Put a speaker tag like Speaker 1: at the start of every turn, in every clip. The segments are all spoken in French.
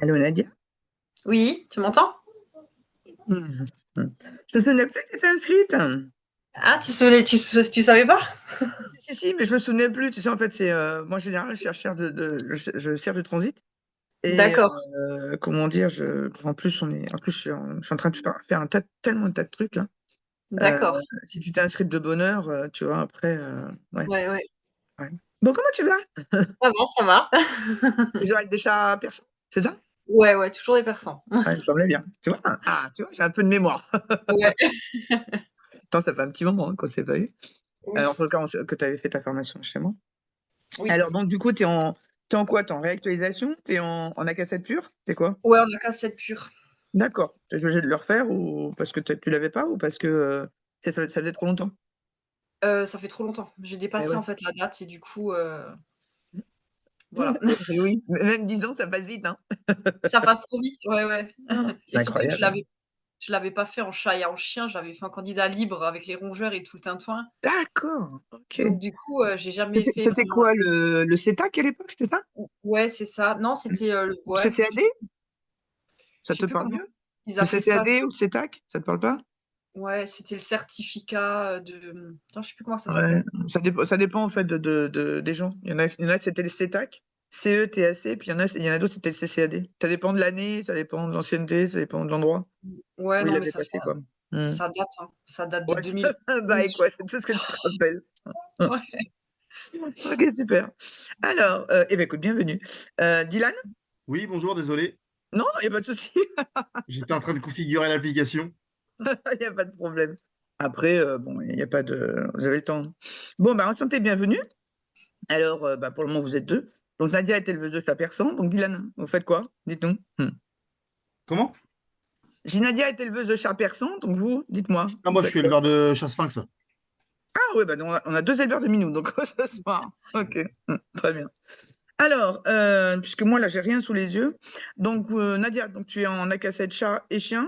Speaker 1: Allô Nadia?
Speaker 2: Oui, tu m'entends?
Speaker 1: Hmm. Je me souvenais plus que tu étais inscrite.
Speaker 2: Ah, tu savais pas?
Speaker 1: Si, mais je me souvenais plus. Tu sais, en fait, c'est moi, en général, je cherche je sers de transit. Et
Speaker 2: D'accord,
Speaker 1: comment dire, en plus, je suis en train de faire tellement de tas de trucs là. Euh,
Speaker 2: d'accord.
Speaker 1: Si tu t'es inscrite de bonne heure, tu vois, après, ouais,
Speaker 2: Ouais, ouais.
Speaker 1: ouais. Bon, comment tu vas?
Speaker 2: Ça va, ça va.
Speaker 1: Toujours avec des chats persans, c'est ça?
Speaker 2: Ouais, ouais, toujours des persans.
Speaker 1: Ouais, il me semblait bien. Tu vois? Ah, tu vois, j'ai un peu de mémoire.
Speaker 2: Ouais.
Speaker 1: Attends, ça fait un petit moment hein, qu'on s'est pas eu.
Speaker 2: Oui,
Speaker 1: En tout cas, que tu avais fait ta formation chez moi.
Speaker 2: oui.
Speaker 1: Alors, donc, du coup, t'es en quoi? T'es en réactualisation? T'es en AK7 pur? T'es quoi?
Speaker 2: Ouais, on a cassette pure.
Speaker 1: D'accord. T'es obligé de le refaire ou parce que tu l'avais pas ou parce que ça faisait trop longtemps?
Speaker 2: Ça fait trop longtemps. J'ai
Speaker 1: Eh
Speaker 2: dépassé
Speaker 1: ouais.
Speaker 2: en fait la date et du coup, voilà.
Speaker 1: Et oui, même 10 ans, ça passe vite, hein.
Speaker 2: Ça passe trop vite, ouais, ouais.
Speaker 1: C'est
Speaker 2: Et surtout que
Speaker 1: incroyable, hein.
Speaker 2: je l'avais pas fait en chat et en chien, j'avais fait en candidat libre avec les rongeurs et tout le tintouin.
Speaker 1: D'accord, ok.
Speaker 2: Donc du coup, j'ai jamais fait
Speaker 1: C'était
Speaker 2: vraiment
Speaker 1: quoi le CETAC à l'époque, c'était ça?
Speaker 2: ouais, c'est ça. Non, c'était, le
Speaker 1: Ou
Speaker 2: ouais,
Speaker 1: CCAD? Ça
Speaker 2: je sais
Speaker 1: te
Speaker 2: plus
Speaker 1: parle
Speaker 2: comment
Speaker 1: mieux?
Speaker 2: ils
Speaker 1: Le
Speaker 2: appelaient ça.
Speaker 1: CCAD ou le CETAC? Ça te parle pas?
Speaker 2: Ouais, c'était le certificat, de attends, je sais plus comment ça
Speaker 1: Ouais,
Speaker 2: s'appelait.
Speaker 1: ça dépend en fait des gens. Il y en a c'était le CETAC, CETAC, puis il y en a d'autres, c'était le CCAD. Ça dépend de l'année, ça dépend de l'ancienneté, ça dépend de l'endroit
Speaker 2: Ouais,
Speaker 1: où il
Speaker 2: non, mais
Speaker 1: l'avait passé, quoi. Hmm.
Speaker 2: ça date, hein. Ça date de
Speaker 1: Ouais,
Speaker 2: 2011,
Speaker 1: bah, et
Speaker 2: je
Speaker 1: quoi, c'est
Speaker 2: crois.
Speaker 1: tout ce que tu te rappelles. Hmm.
Speaker 2: Ouais.
Speaker 1: Ok, super. Alors, eh ben, écoute, bienvenue. Dylan?
Speaker 3: Oui, bonjour, désolé.
Speaker 1: Non, il n'y a pas de souci,
Speaker 3: J'étais en train de configurer l'application.
Speaker 1: il n'y a pas de problème. Après, bon, il n'y a pas de. Vous avez le temps. Bon, bah, enchanté, bienvenue. Alors, bah, pour le moment, vous êtes deux. Donc, Nadia est éleveuse de chat persan. Donc, Dylan, vous faites quoi? Dites-nous.
Speaker 3: Comment?
Speaker 1: Nadia est éleveuse de chat persan. Donc, vous, dites-moi,
Speaker 3: Ah,
Speaker 1: vous
Speaker 3: moi, je
Speaker 1: faites
Speaker 3: suis
Speaker 1: quoi?
Speaker 3: éleveur de chat sphinx.
Speaker 1: Ah, ouais, bah, on a deux éleveurs de minous. Donc, ce soir. Ok, très bien. Alors, puisque moi, là, j'ai rien sous les yeux. Donc, Nadia, donc, tu es en AK7 chat et chien,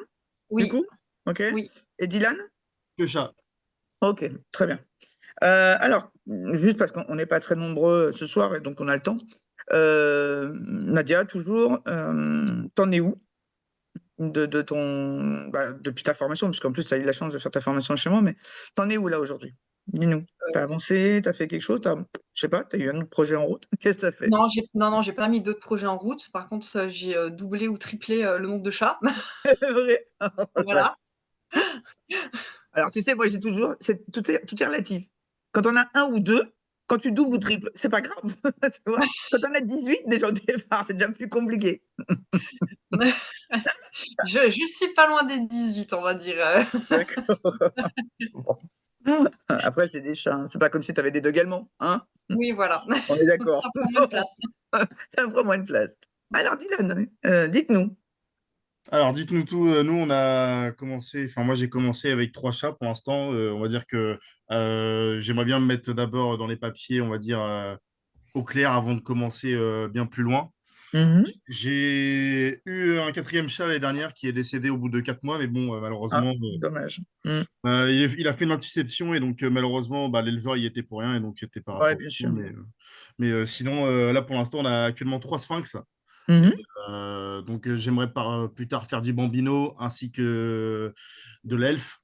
Speaker 1: du
Speaker 2: Oui,
Speaker 1: coup? Ok.
Speaker 2: oui.
Speaker 1: Et Dylan?
Speaker 3: Que chat.
Speaker 1: Ok, très bien. Alors, juste parce qu'on n'est pas très nombreux ce soir et donc on a le temps. Nadia, toujours, t'en es où de ton, bah, depuis ta formation, parce qu'en plus tu as eu la chance de faire ta formation chez moi, mais t'en es où là aujourd'hui? Dis-nous. T'as avancé, t'as fait quelque chose, je sais pas, t'as eu un autre projet en route? Qu'est-ce que ça fait?
Speaker 2: Non, j'ai pas mis d'autres projets en route. Par contre, j'ai, doublé ou triplé, le nombre de chats.
Speaker 1: C'est vrai? Oh la vache.
Speaker 2: Voilà.
Speaker 1: Alors tu sais, moi j'ai toujours, tout est relatif. Quand on a un ou deux, quand tu doubles ou triples, c'est pas grave, tu vois. Quand on a 18, déjà au départ, c'est déjà plus compliqué.
Speaker 2: Je suis pas loin des 18, on va dire,
Speaker 1: D'accord. Bon. Après, c'est des chats, hein. C'est pas comme si tu avais des dogues allemands, hein?
Speaker 2: Oui, voilà.
Speaker 1: On est
Speaker 2: Ça
Speaker 1: d'accord.
Speaker 2: prend moins de place.
Speaker 1: Ça prend moins de place. Alors, Dylan, dites-nous.
Speaker 3: Alors, dites-nous tout. Nous, on a commencé, enfin, moi, j'ai commencé avec 3 chats pour l'instant. On va dire que j'aimerais bien me mettre d'abord dans les papiers, on va dire, au clair avant de commencer bien plus loin.
Speaker 1: Mhm.
Speaker 3: J'ai eu un 4e chat l'année dernière qui est décédé au bout de 4 mois, mais bon,
Speaker 1: Ah,
Speaker 3: malheureusement,
Speaker 1: dommage. Mm.
Speaker 3: il a fait une intusception et donc malheureusement, bah, l'éleveur y était pour rien et donc c'était par
Speaker 1: Ouais,
Speaker 3: rapport
Speaker 1: bien
Speaker 3: à ça.
Speaker 1: sûr.
Speaker 3: Mais sinon, là pour l'instant, on a actuellement 3 sphinx. Et,
Speaker 1: Mhm.
Speaker 3: donc j'aimerais plus tard faire du bambino ainsi que de l'elfe.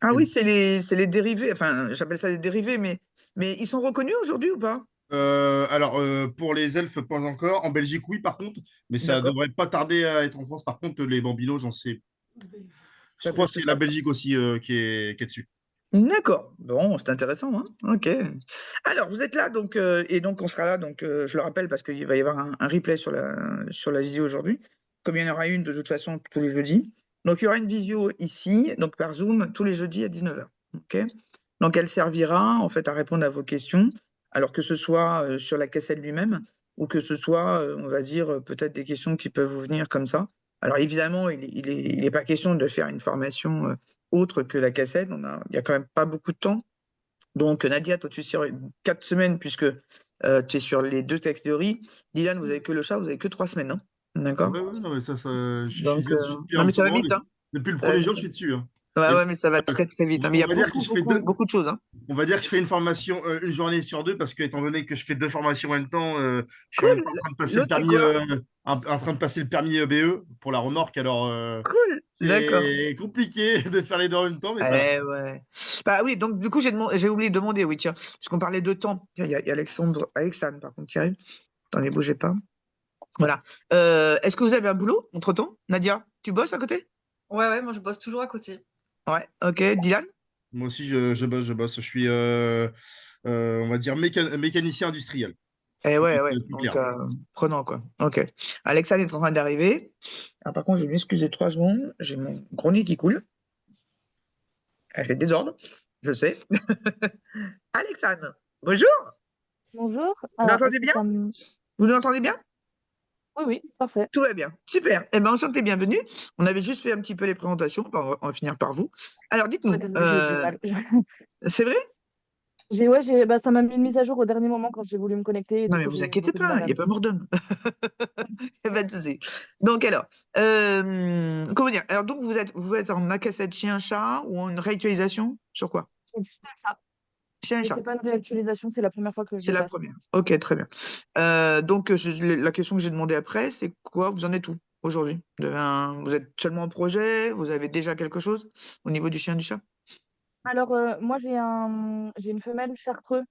Speaker 1: Ah
Speaker 3: Et,
Speaker 1: oui, c'est les dérivés. Enfin, j'appelle ça des dérivés, mais ils sont reconnus aujourd'hui ou pas?
Speaker 3: alors pour les elfes, pas encore. En Belgique, oui, par contre, mais ça
Speaker 1: D'accord.
Speaker 3: devrait pas tarder à être en France. Par contre, les bambinos, j'en sais. Je
Speaker 1: Pas
Speaker 3: crois
Speaker 1: plus
Speaker 3: que
Speaker 1: que
Speaker 3: c'est
Speaker 1: ça.
Speaker 3: la Belgique aussi qui est dessus.
Speaker 1: D'accord. Bon, c'est intéressant, hein. Ok. Alors, vous êtes là, donc, et donc on sera là, donc, je le rappelle parce qu'il va y avoir un replay sur la visio aujourd'hui, comme il y en aura une de toute façon tous les jeudis. Donc, il y aura une visio ici, donc par Zoom, tous les jeudis à 19h. Ok. Donc, elle servira en fait à répondre à vos questions, alors que ce soit sur la cassette lui-même ou que ce soit, on va dire, peut-être des questions qui peuvent vous venir comme ça. Alors, évidemment, il est pas question de faire une formation autre que la cassette. Il y a quand même pas beaucoup de temps. Donc, Nadia, toi, tu es sur 4 semaines puisque tu es sur les deux textes théorie. Dylan, vous avez que le chat, vous avez que 3 semaines, non? D'accord?
Speaker 3: Ouais, ouais, non, mais ça, je suis
Speaker 1: Donc,
Speaker 3: dessus depuis
Speaker 1: non,
Speaker 3: un
Speaker 1: mais
Speaker 3: petit
Speaker 1: ça va
Speaker 3: moment.
Speaker 1: vite, hein?
Speaker 3: Depuis le
Speaker 1: Ça va
Speaker 3: premier jour,
Speaker 1: vite.
Speaker 3: je suis dessus, hein.
Speaker 1: Ouais,
Speaker 3: Et
Speaker 1: ouais, mais ça va très très vite, hein. Mais il y
Speaker 3: on
Speaker 1: a
Speaker 3: va dire que
Speaker 1: beaucoup,
Speaker 3: je fais
Speaker 1: beaucoup,
Speaker 3: deux,
Speaker 1: beaucoup de choses, hein.
Speaker 3: on va dire que je fais une formation une journée sur deux parce que étant donné que je fais deux formations en même temps, je suis en même
Speaker 1: Cool.
Speaker 3: temps en train de passer le
Speaker 1: L'autre, c'est
Speaker 3: permis,
Speaker 1: quoi?
Speaker 3: en train de passer le permis BE pour la remorque. Alors
Speaker 1: Cool. D'accord.
Speaker 3: c'est compliqué de faire les deux en même temps, mais ça va.
Speaker 1: Eh ouais. Bah oui, donc du coup, j'ai oublié de demander, oui, tiens, puisqu'on parlait de temps. Tiens, il y a Alexandre, par contre, qui arrive. Attendez, bougez pas. Voilà. Est-ce que vous avez un boulot entre-temps? Nadia, tu bosses à côté?
Speaker 2: Ouais, ouais, moi je bosse toujours à côté.
Speaker 1: Ouais, ok. Dylan?
Speaker 3: Moi aussi, je bosse. Je suis, on va dire, mécanicien industriel.
Speaker 1: Eh
Speaker 3: Pour
Speaker 1: ouais,
Speaker 3: être
Speaker 1: ouais.
Speaker 3: plus
Speaker 1: Donc,
Speaker 3: clair.
Speaker 1: prenant, quoi. Ok. Alexandre est en train d'arriver. Ah, par contre, je vais m'excuser 3 secondes. J'ai mon gros nez qui coule. Elle fait désordre. Je sais. Alexandre, bonjour.
Speaker 4: Bonjour.
Speaker 1: Vous
Speaker 4: Alors,
Speaker 1: m'entendez
Speaker 4: est-ce que
Speaker 1: bien?
Speaker 4: ça me...
Speaker 1: Vous nous entendez bien?
Speaker 4: Oui, oui, parfait.
Speaker 1: Tout va bien. Super. Eh bien, enchanté, bienvenue. On avait juste fait un petit peu les présentations. On va finir par vous. Alors,
Speaker 4: Ouais,
Speaker 1: dites-nous,
Speaker 4: désolée, j'ai eu du mal.
Speaker 1: c'est vrai?
Speaker 4: Bah, ça m'a mis une mise à jour au dernier moment quand j'ai voulu me connecter et
Speaker 1: Non,
Speaker 4: du
Speaker 1: mais
Speaker 4: coup,
Speaker 1: vous
Speaker 4: j'ai eu
Speaker 1: inquiétez
Speaker 4: beaucoup de
Speaker 1: pas,
Speaker 4: mal
Speaker 1: il
Speaker 4: à
Speaker 1: n'y a
Speaker 4: me
Speaker 1: pas
Speaker 4: connecter.
Speaker 1: mort d'homme. Il y a pas de souci. Donc, alors, comment dire? Alors, donc, vous êtes en ma cassette chien-chat ou en une réactualisation? Sur quoi?
Speaker 4: C'est juste ça.
Speaker 1: Chien et
Speaker 4: Mais
Speaker 1: chat.
Speaker 4: c'est pas une réactualisation, c'est la première fois que je
Speaker 1: C'est
Speaker 4: le
Speaker 1: la
Speaker 4: passe.
Speaker 1: première. Ok, très bien. Donc, la question que j'ai demandé après, c'est quoi? Vous en êtes où aujourd'hui? Vous êtes seulement en projet? Vous avez déjà quelque chose au niveau du chien et du chat?
Speaker 4: Alors, moi, j'ai une femelle chartreux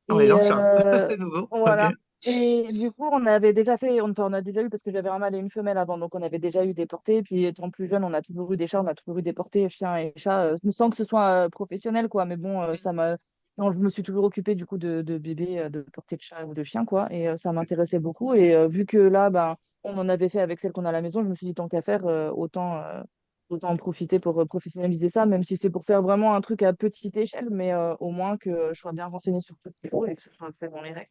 Speaker 1: On est
Speaker 4: et
Speaker 1: dans le chat. De nouveau. Ok.
Speaker 4: voilà. Et du coup, on avait déjà fait, on a déjà eu, parce que j'avais un mâle et une femelle avant, donc on avait déjà eu des portées. Puis étant plus jeune, on a toujours eu des chats, on a toujours eu des portées, chiens et chats, sans que ce soit professionnel, quoi. Mais bon, non, je me suis toujours occupée du coup de bébés, de portées de chats ou de chiens, quoi. Et ça m'intéressait beaucoup. Et vu que là, ben, on en avait fait avec celle qu'on a à la maison, je me suis dit, tant qu'à faire, autant en profiter pour professionnaliser ça, même si c'est pour faire vraiment un truc à petite échelle, mais au moins que je sois bien renseignée sur tout ce qu'il faut et que ce soit fait dans les règles.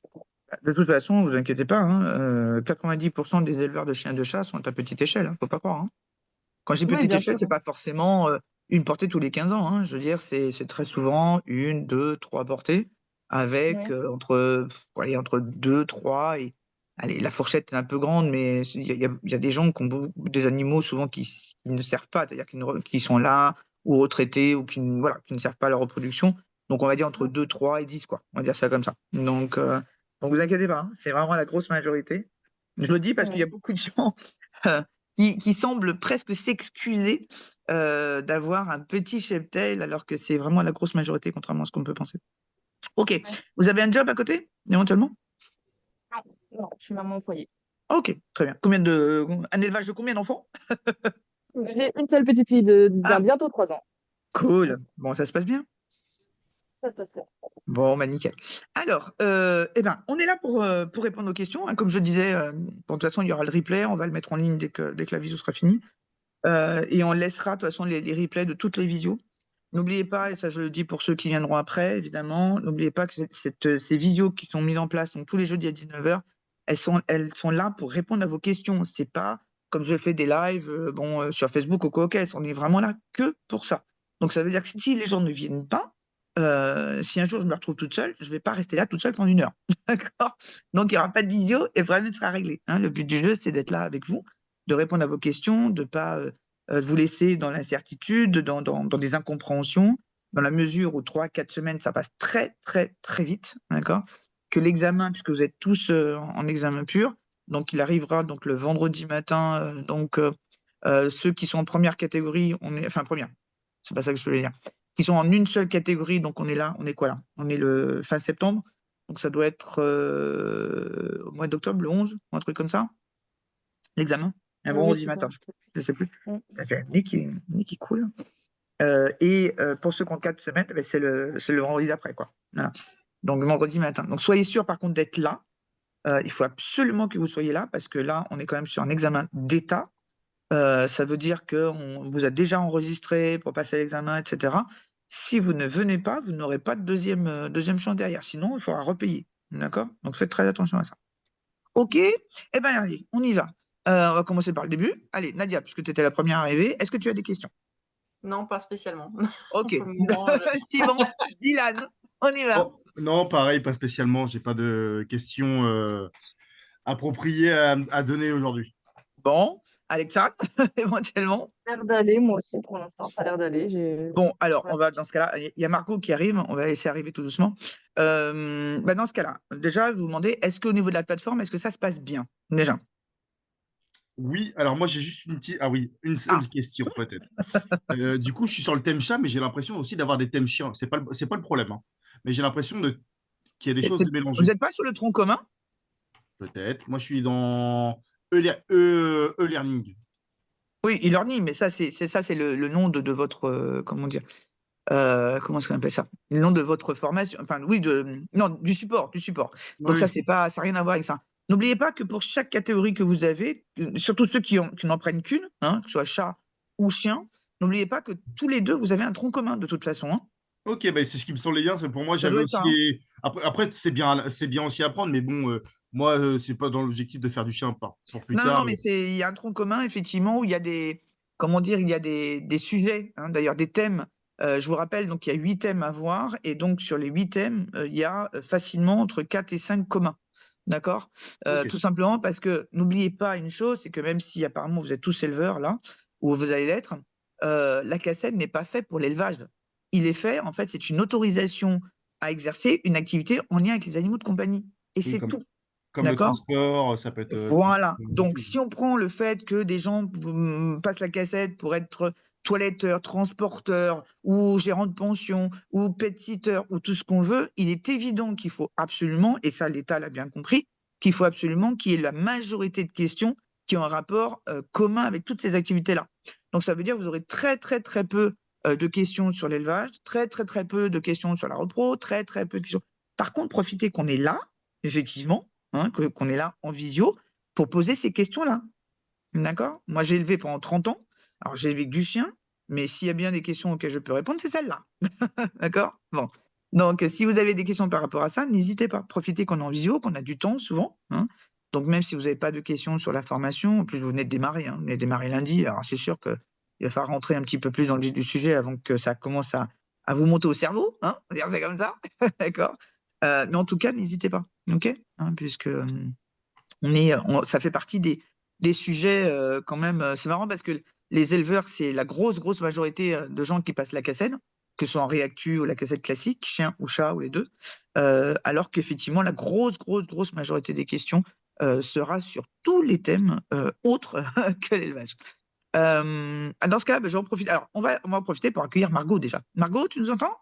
Speaker 1: De toute façon, vous inquiétez pas, hein, 90% des éleveurs de chiens et de chats sont à petite échelle, hein, faut pas croire, hein. Quand je dis
Speaker 4: Oui,
Speaker 1: petite
Speaker 4: bien
Speaker 1: échelle,
Speaker 4: sûr.
Speaker 1: c'est pas forcément une portée tous les 15 ans, hein. Je veux dire, c'est très souvent une, deux, trois portées avec
Speaker 4: Oui.
Speaker 1: entre deux, trois et allez, la fourchette est un peu grande, mais il y a des gens qui ont des animaux souvent qui ne servent pas, c'est-à-dire qui sont là ou retraités ou qui ne servent pas à la reproduction. Donc on va dire entre 2, 3 et 10, quoi. On va dire ça comme ça. Donc vous inquiétez pas, hein, c'est vraiment la grosse majorité. Je le dis parce qu'il y a
Speaker 4: Oui.
Speaker 1: beaucoup de gens qui semblent presque s'excuser d'avoir un petit cheptel alors que c'est vraiment la grosse majorité, contrairement à ce qu'on peut penser. Ok.
Speaker 4: Ouais.
Speaker 1: Vous avez un job à côté, éventuellement?
Speaker 4: Non, non, je suis maman au foyer.
Speaker 1: Ok, très bien. Un élevage de combien d'enfants?
Speaker 4: J'ai une seule petite fille d'un
Speaker 1: Ah,
Speaker 4: bientôt 3 ans.
Speaker 1: cool. Bon, ça se passe bien.
Speaker 4: Ça se passe bien.
Speaker 1: Bon, bah nickel. Alors, eh ben, on est là pour répondre aux questions, hein. Comme je disais, de toute façon, il y aura le replay. On va le mettre en ligne dès que la visio sera finie. Et on laissera de toute façon les replays de toutes les visios. N'oubliez pas, et ça je le dis pour ceux qui viendront après, évidemment, n'oubliez pas que ces visios qui sont mises en place, donc tous les jeudis à 19h, elles sont là pour répondre à vos questions. C'est pas comme je fais des lives sur Facebook ou quoi, ok, on est vraiment là que pour ça. Donc ça veut dire que si les gens ne viennent pas, si un jour je me retrouve toute seule, je ne vais pas rester là toute seule pendant 1 heure. D'accord? Donc il n'y aura pas de visio et le problème sera réglé, hein. Le but du jeu, c'est d'être là avec vous, de répondre à vos questions, de ne pas vous laisser dans l'incertitude, dans des incompréhensions, dans la mesure où 3, 4 semaines, ça passe très, très, très vite, d'accord? Que l'examen, puisque vous êtes tous en examen pur, donc il arrivera donc le vendredi matin, ceux qui sont en première catégorie, enfin première, c'est pas ça que je voulais dire, qui sont en une seule catégorie, donc on est là, on est quoi là? On est le fin septembre, donc ça doit être au mois d'octobre, le 11, ou un truc comme ça, l'examen, un
Speaker 4: Oui,
Speaker 1: vendredi
Speaker 4: c'est ça.
Speaker 1: matin, je sais plus.
Speaker 4: Mm.
Speaker 1: Ça fait un nez qui coule. Pour ceux qui ont 4 semaines, ben, c'est le vendredi d'après, quoi. Voilà. Donc vendredi matin. Donc soyez sûr par contre d'être là. Il faut absolument que vous soyez là parce que là, on est quand même sur un examen d'état. Ça veut dire qu'on vous a déjà enregistré pour passer l'examen, etc. Si vous ne venez pas, vous n'aurez pas de deuxième chance derrière. Sinon, il faudra repayer. D'accord? Donc faites très attention à ça. Ok? Eh bien, allez, on y va. On va commencer par le début. Allez, Nadia, puisque tu étais la première arrivée, est-ce que tu as des questions?
Speaker 2: Non, pas spécialement.
Speaker 1: Ok.
Speaker 2: Pour le moment,
Speaker 1: Suivant, Dylan, on y va.
Speaker 3: Oh, non, pareil, pas spécialement. J'ai pas de questions appropriées à donner aujourd'hui.
Speaker 1: Bon, Alexa, éventuellement.
Speaker 4: Ça a l'air d'aller, moi aussi, pour l'instant, ça a l'air d'aller.
Speaker 1: Bon, alors,
Speaker 4: Ouais.
Speaker 1: on va dans ce cas-là, il y a Margot qui arrive, on va laisser arriver tout doucement. Dans ce cas-là, déjà, vous demandez, est-ce qu'au niveau de la plateforme, est-ce que ça se passe bien? Déjà.
Speaker 3: Oui, alors moi j'ai juste une petite. Ah oui, une
Speaker 1: Ah,
Speaker 3: seule question peut-être. Du coup, je suis sur le thème chat, mais j'ai l'impression aussi d'avoir des thèmes chiens. C'est pas le problème, hein. Mais j'ai l'impression qu'il y a des choses de
Speaker 1: vous
Speaker 3: mélangées.
Speaker 1: n'êtes pas sur le tronc commun?
Speaker 3: Peut-être. Moi, je suis dans e-learning.
Speaker 1: Oui, e-learning, mais ça, c'est le nom de votre, comment dire, comment est-ce qu'on appelle ça? Le nom de votre formation, enfin, oui, non, du support, du support. Donc ça,
Speaker 3: Oui,
Speaker 1: ça n'a rien à voir avec ça. N'oubliez pas que pour chaque catégorie que vous avez, surtout ceux qui n'en prennent qu'une, hein, que ce soit chat ou chien, n'oubliez pas que tous les deux, vous avez un tronc commun de toute façon, hein.
Speaker 3: ok, bah, c'est ce qui me semblait bien. C'est pour moi,
Speaker 1: Ça
Speaker 3: j'avais
Speaker 1: doit être ça, hein.
Speaker 3: aussi. Après, c'est bien aussi à apprendre, mais bon, moi, c'est pas dans l'objectif de faire du chien pour plus
Speaker 1: Non, non,
Speaker 3: tard.
Speaker 1: non, mais il y a un tronc commun, effectivement, où il y a comment dire, il y a des sujets, hein, d'ailleurs des thèmes. Je vous rappelle, donc il y a 8 thèmes à voir, et donc sur les 8 thèmes, il y a facilement entre 4 et 5 communs. D'accord?
Speaker 3: Ok.
Speaker 1: Tout simplement parce que n'oubliez pas une chose, c'est que même si apparemment vous êtes tous éleveurs là, ou vous allez l'être, la cassette n'est pas faite pour l'élevage. Il est fait, en fait, c'est une autorisation à exercer une activité en lien avec les animaux de compagnie. Et
Speaker 3: Oui,
Speaker 1: c'est tout.
Speaker 3: comme le
Speaker 1: D'accord?
Speaker 3: transport, ça peut être
Speaker 1: Voilà.
Speaker 3: du
Speaker 1: Donc,
Speaker 3: tout.
Speaker 1: si on prend le fait que des gens passent la cassette pour être toiletteur, transporteur, ou gérant de pension, ou pet-sitter, ou tout ce qu'on veut, il est évident qu'il faut absolument, et ça l'État l'a bien compris, qu'il faut absolument qu'il y ait la majorité de questions qui ont un rapport commun avec toutes ces activités-là. Donc, ça veut dire que vous aurez très, très, très peu de questions sur l'élevage, très, très, très peu de questions sur la repro, très, très peu de questions. Par contre, profitez qu'on est là, effectivement, hein, qu'on est là en visio, pour poser ces questions-là. D'accord? Moi, j'ai élevé pendant 30 ans. Alors, j'ai élevé que du chien, mais s'il y a bien des questions auxquelles je peux répondre, c'est celle-là. D'accord? Bon. Donc, si vous avez des questions par rapport à ça, n'hésitez pas. Profitez qu'on est en visio, qu'on a du temps souvent, hein. Donc, même si vous n'avez pas de questions sur la formation, en plus, vous venez de démarrer, hein, vous venez de démarrer lundi. Alors, c'est sûr qu'il va falloir rentrer un petit peu plus dans le vif du sujet avant que ça commence à vous monter au cerveau, hein? On va dire ça comme ça. D'accord? Mais en tout cas, n'hésitez pas. OK? Hein, puisque ça fait partie des sujets quand même. C'est marrant parce que les éleveurs, c'est la grosse, grosse majorité de gens qui passent la cassette, que ce soit en réactu ou la cassette classique, chien ou chat ou les deux. Alors qu'effectivement, la grosse, grosse, grosse majorité des questions sera sur tous les thèmes autres que l'élevage. Dans ce cas, j'en profite. Alors, on va en profiter pour accueillir Margot déjà. Margot, tu nous entends?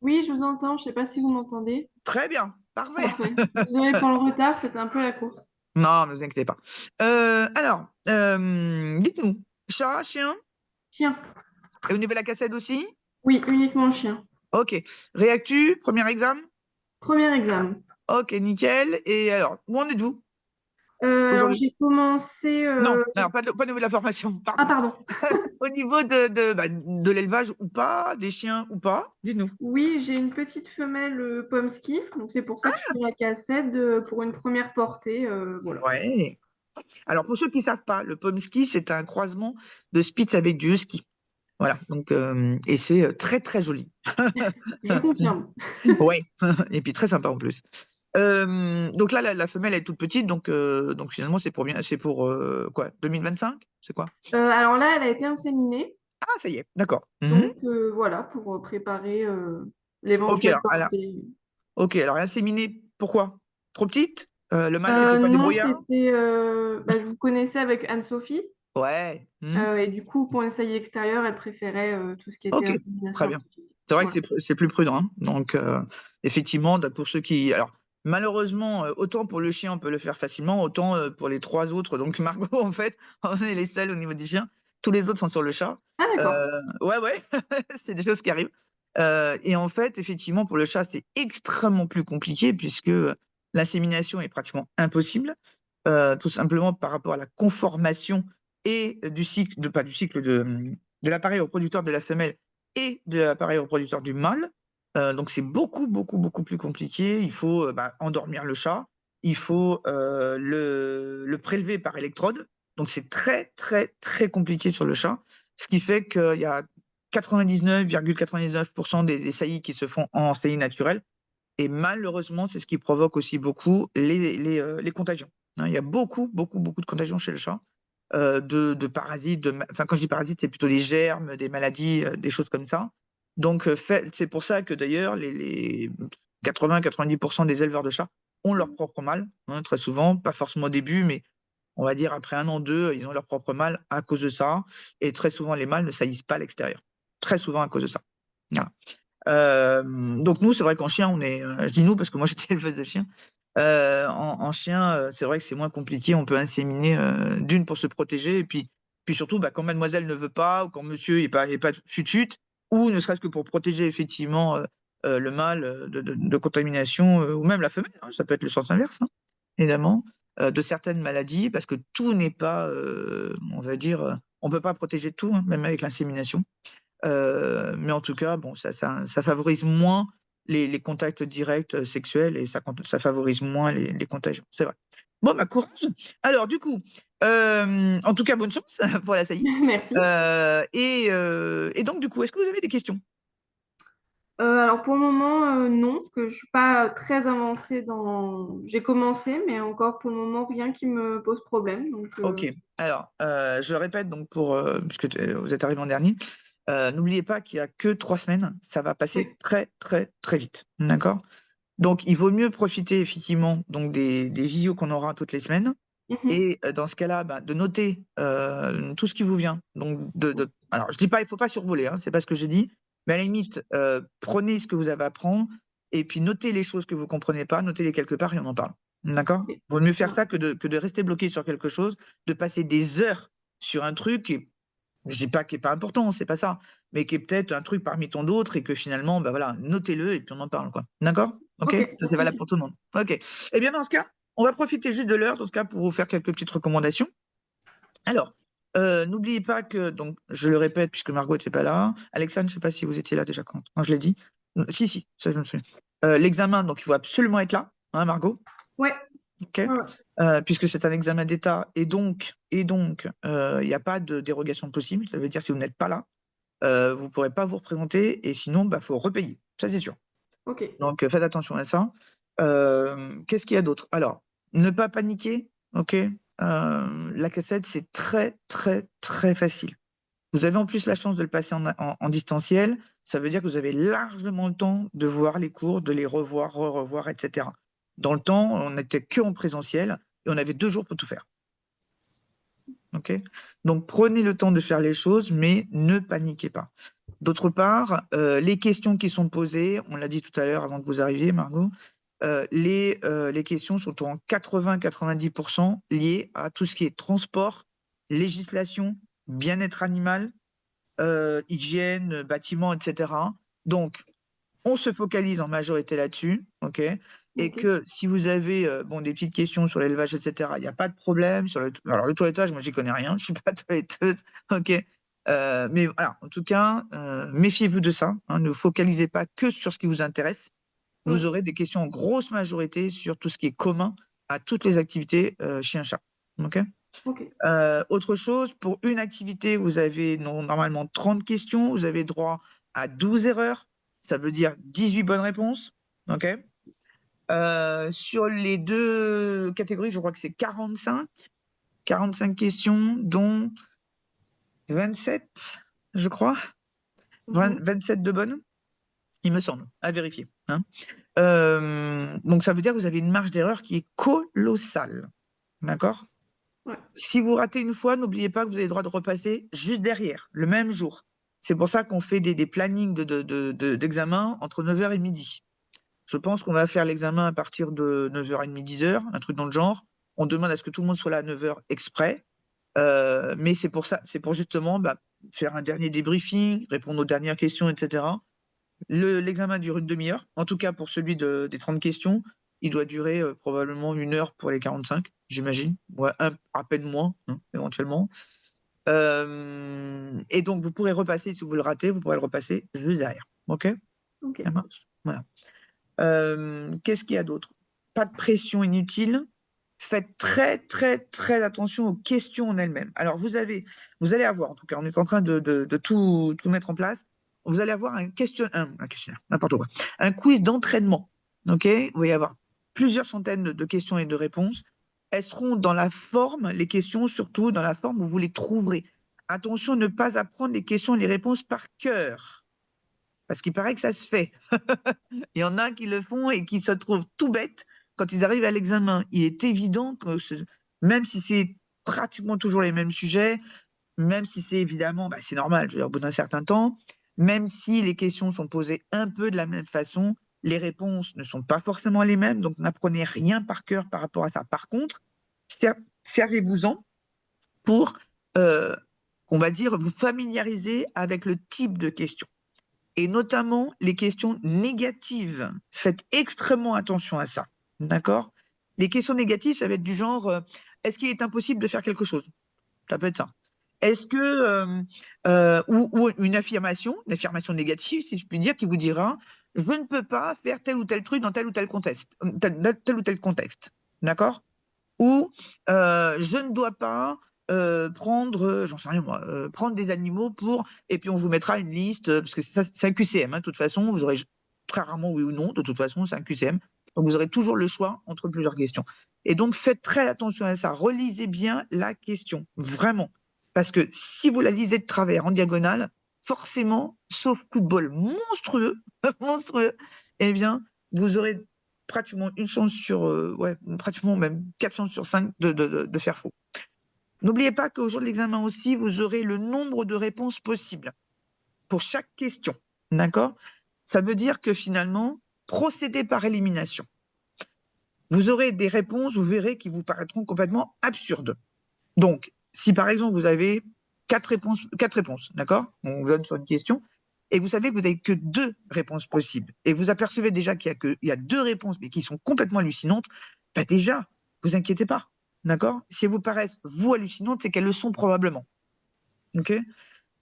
Speaker 5: Oui, je vous entends. Je ne sais pas si vous m'entendez.
Speaker 1: Très bien, parfait.
Speaker 5: Parfait. Désolée pour le retard, c'était un peu la course.
Speaker 1: Non, ne vous inquiétez pas. Alors, dites-nous, chat, chien,
Speaker 5: Chien.
Speaker 1: et au niveau de la cassette aussi?
Speaker 5: Oui, uniquement chien.
Speaker 1: Ok. Réactu, premier examen?
Speaker 5: Premier examen.
Speaker 1: Ok, nickel. Et alors, où en êtes-vous
Speaker 5: Alors,
Speaker 1: aujourd'hui?
Speaker 5: j'ai commencé.
Speaker 1: Non, alors, pas au niveau de la formation,
Speaker 5: Ah,
Speaker 1: pardon.
Speaker 5: pardon.
Speaker 1: Au niveau de l'élevage ou pas, des chiens ou pas, dites-nous.
Speaker 5: Oui, j'ai une petite femelle Pomsky. Donc, c'est pour ça que je fais la cassette pour une première portée. Voilà.
Speaker 1: Ouais. Alors, pour ceux qui ne savent pas, le pomsky, c'est un croisement de Spitz avec du husky. Voilà, donc, et c'est très, très joli.
Speaker 5: Je confirme.
Speaker 1: Ouais, et puis très sympa en plus. Donc là, la femelle elle est toute petite, donc finalement, c'est pour quoi, 2025? C'est quoi?
Speaker 5: Alors là, elle a été inséminée.
Speaker 1: Ah, ça y est, d'accord.
Speaker 5: Donc, voilà, pour préparer l'éventuelle
Speaker 1: Alors,
Speaker 5: portée.
Speaker 1: ok, alors inséminée, pourquoi? Trop petite? Le mâle qui n'était pas
Speaker 5: Non,
Speaker 1: débrouillard?
Speaker 5: c'était. Je vous connaissais avec Anne-Sophie.
Speaker 1: Ouais.
Speaker 5: Et du coup, pour l'essai extérieur, elle préférait tout ce qui était
Speaker 1: Ok,
Speaker 5: insémination
Speaker 1: très bien.
Speaker 5: artificielle.
Speaker 1: C'est vrai que
Speaker 5: Voilà.
Speaker 1: c'est plus prudent, hein. Donc, effectivement, pour ceux qui. Alors, malheureusement, autant pour le chien, on peut le faire facilement, autant pour les 3 autres. Donc, Margot, en fait, on est les seuls au niveau du chien. Tous les autres sont sur le chat.
Speaker 5: Ah, d'accord.
Speaker 1: Ouais, ouais, c'est des choses qui arrivent. Et en fait, effectivement, pour le chat, c'est extrêmement plus compliqué puisque l'insémination est pratiquement impossible, tout simplement par rapport à la conformation et du cycle, pas du cycle de l'appareil reproducteur de la femelle et de l'appareil reproducteur du mâle. Donc c'est beaucoup, beaucoup, beaucoup plus compliqué. Il faut endormir le chat, il faut le prélever par électrode. Donc c'est très, très, très compliqué sur le chat. Ce qui fait qu'il y a 99,99% des saillies qui se font en saillie naturelle. Et malheureusement, c'est ce qui provoque aussi beaucoup les contagions. hein. Il y a beaucoup de contagions chez le chat, de parasites, enfin, quand je dis parasites, c'est plutôt des germes, des maladies, des choses comme ça. Donc, c'est pour ça que d'ailleurs, les 80-90% des éleveurs de chats ont leur propre mâle, hein, très souvent, pas forcément au début, mais on va dire après 1 an, 2, ils ont leur propre mâle à cause de ça. Et très souvent, les mâles ne saillissent pas à l'extérieur. Très souvent à cause de ça. Voilà. Donc nous, c'est vrai qu'en chien, je dis nous parce que moi j'étais éleveuse de chiens. En chien, c'est vrai que c'est moins compliqué. On peut inséminer d'une pour se protéger, et puis surtout, quand mademoiselle ne veut pas, ou quand monsieur n'est pas fut-fut, ou ne serait-ce que pour protéger effectivement le mâle de contamination, ou même la femelle, hein, ça peut être le sens inverse, hein, évidemment, de certaines maladies, parce que tout n'est pas, on va dire, on ne peut pas protéger tout, hein, même avec l'insémination. Mais en tout cas, bon, ça favorise moins les contacts directs sexuels, et ça favorise moins les contagions, c'est vrai. Bon, courage. Alors du coup, en tout cas, bonne chance pour la saillie.
Speaker 5: Merci.
Speaker 1: Et donc du coup, est-ce que vous avez des questions?
Speaker 5: Alors pour le moment, non, parce que je suis pas très avancée j'ai commencé, mais encore pour le moment, rien qui me pose problème. Donc,
Speaker 1: OK. Alors, je le répète donc puisque vous êtes arrivé en dernier, n'oubliez pas qu'il y a que 3 semaines, ça va passer
Speaker 5: Oui.
Speaker 1: très, très, très vite. D'accord? Donc il vaut mieux profiter effectivement donc des visios qu'on aura toutes les semaines, et dans ce cas-là, de noter, tout ce qui vous vient. Donc alors je dis pas, il faut pas survoler, hein, c'est pas ce que j'ai dit, mais à la limite, prenez ce que vous avez à prendre, et puis notez les choses que vous comprenez pas, notez-les quelque part et on en parle. D'accord?
Speaker 5: OK.
Speaker 1: Vaut mieux faire ça que de rester bloqué sur quelque chose, de passer des heures sur un truc qui, je dis pas qu'il est pas important, c'est pas ça, mais qui est peut-être un truc parmi tant d'autres, et que finalement, voilà, notez-le et puis on en parle, quoi. D'accord? OK?
Speaker 5: OK,
Speaker 1: Ça,
Speaker 5: pas
Speaker 1: c'est
Speaker 5: de
Speaker 1: valable
Speaker 5: souci.
Speaker 1: pour tout le monde. OK. Eh bien, dans ce cas, on va profiter juste de l'heure, dans ce cas, pour vous faire quelques petites recommandations. Alors, n'oubliez pas que, donc je le répète puisque Margot n'était pas là. Alexandre, je ne sais pas si vous étiez là déjà quand je l'ai dit. Si, ça je me souviens. L'examen, donc il faut absolument être là, hein, Margot?
Speaker 5: Ouais.
Speaker 1: OK?
Speaker 5: Ouais, ouais.
Speaker 1: Puisque c'est un examen d'État, et donc, il y a pas de dérogation possible. Ça veut dire, si vous n'êtes pas là, vous ne pourrez pas vous représenter, et sinon, faut repayer. Ça, c'est sûr.
Speaker 5: OK.
Speaker 1: Donc, faites attention à ça. Qu'est-ce qu'il y a d'autre? Alors, ne pas paniquer, OK? La cassette, c'est très, très, très facile. Vous avez en plus la chance de le passer en distanciel. Ça veut dire que vous avez largement le temps de voir les cours, de les revoir, revoir, etc. Dans le temps, on n'était qu'en présentiel et on avait 2 jours pour tout faire. OK? Donc, prenez le temps de faire les choses, mais ne paniquez pas. D'autre part, les questions qui sont posées, on l'a dit tout à l'heure avant que vous arriviez, Margot, les questions sont en 80-90% liées à tout ce qui est transport, législation, bien-être animal, hygiène, bâtiment, etc. Donc, on se focalise en majorité là-dessus, OK? Et
Speaker 5: OK.
Speaker 1: que si vous avez des petites questions sur l'élevage, etc., il n'y a pas de problème. Alors, le toilettage, moi, j'y connais rien, je ne suis pas toiletteuse, OK? Mais voilà, en tout cas, méfiez-vous de ça, hein, ne focalisez pas que sur ce qui vous intéresse. Vous aurez des questions en grosse majorité sur tout ce qui est commun à toutes les activités chien-chat. OK?
Speaker 5: OK.
Speaker 1: Autre chose, pour une activité, vous avez normalement 30 questions, vous avez droit à 12 erreurs, ça veut dire 18 bonnes réponses. OK? Sur les 2 catégories, je crois que c'est 45 questions, dont 27, je crois, 27 de bonnes, il me semble, à vérifier, hein. Donc ça veut dire que vous avez une marge d'erreur qui est colossale. D'accord?
Speaker 5: Ouais.
Speaker 1: Si vous ratez une fois, n'oubliez pas que vous avez le droit de repasser juste derrière, le même jour. C'est pour ça qu'on fait des plannings d'examen entre 9h et midi. Je pense qu'on va faire l'examen à partir de 9h30, 10h, un truc dans le genre. On demande à ce que tout le monde soit là à 9h exprès. Mais c'est pour ça, c'est pour justement faire un dernier débriefing, répondre aux dernières questions, etc. L'examen dure une demi-heure. En tout cas, pour celui des 30 questions, il doit durer probablement 1 heure pour les 45, j'imagine. Ouais, à peine moins, hein, éventuellement. Et donc, vous pourrez repasser, si vous le ratez, vous pourrez le repasser juste derrière. OK?
Speaker 5: OK.
Speaker 1: Ça marche? Voilà. Qu'est-ce qu'il y a d'autre? Pas de pression inutile. Faites très, très, très attention aux questions en elles-mêmes. Alors, vous allez avoir, en tout cas, on est en train de tout mettre en place. Vous allez avoir un questionnaire, n'importe quoi, un quiz d'entraînement. OK? Il va y avoir plusieurs centaines de questions et de réponses. elles seront dans la forme, les questions surtout dans la forme où vous les trouverez. Attention, ne pas apprendre les questions et les réponses par cœur, parce qu'il paraît que ça se fait. Il y en a qui le font et qui se trouvent tout bêtes quand ils arrivent à l'examen. Il est évident que même si c'est pratiquement toujours les mêmes sujets, même si c'est évidemment, c'est normal, je veux dire, au bout d'un certain temps, même si les questions sont posées un peu de la même façon, les réponses ne sont pas forcément les mêmes, donc n'apprenez rien par cœur par rapport à ça. Par contre, servez-vous-en pour, on va dire, vous familiariser avec le type de questions. Et notamment les questions négatives. Faites extrêmement attention à ça. D'accord? Les questions négatives, ça va être du genre est-ce qu'il est impossible de faire quelque chose? Ça peut être ça. Est-ce que, ou une affirmation négative, si je puis dire, qui vous dira je ne peux pas faire tel ou tel truc dans tel ou tel contexte. D'accord? Ou je ne dois pas prendre, j'en sais rien moi, prendre des animaux pour, et puis on vous mettra une liste, parce que ça, c'est un QCM, de toute façon, vous aurez très rarement oui ou non, de toute façon, c'est un QCM, donc vous aurez toujours le choix entre plusieurs questions. Et donc faites très attention à ça, relisez bien la question, vraiment, parce que si vous la lisez de travers, en diagonale, forcément, sauf coup de bol monstrueux, monstrueux, eh bien, vous aurez pratiquement une chance sur, pratiquement même 4 chances sur 5 de faire faux. N'oubliez pas qu'au jour de l'examen aussi, vous aurez le nombre de réponses possibles pour chaque question. D'accord? Ça veut dire que finalement, procédez par élimination. Vous aurez des réponses, vous verrez, qui vous paraîtront complètement absurdes. Donc, si par exemple vous avez 4 réponses, d'accord? On vous donne sur une question, et vous savez que vous n'avez que 2 réponses possibles, et vous apercevez déjà qu'il y a 2 réponses, mais qui sont complètement hallucinantes, déjà, vous inquiétez pas, d'accord? Si elles vous paraissent, vous, hallucinantes, c'est qu'elles le sont probablement. Ok?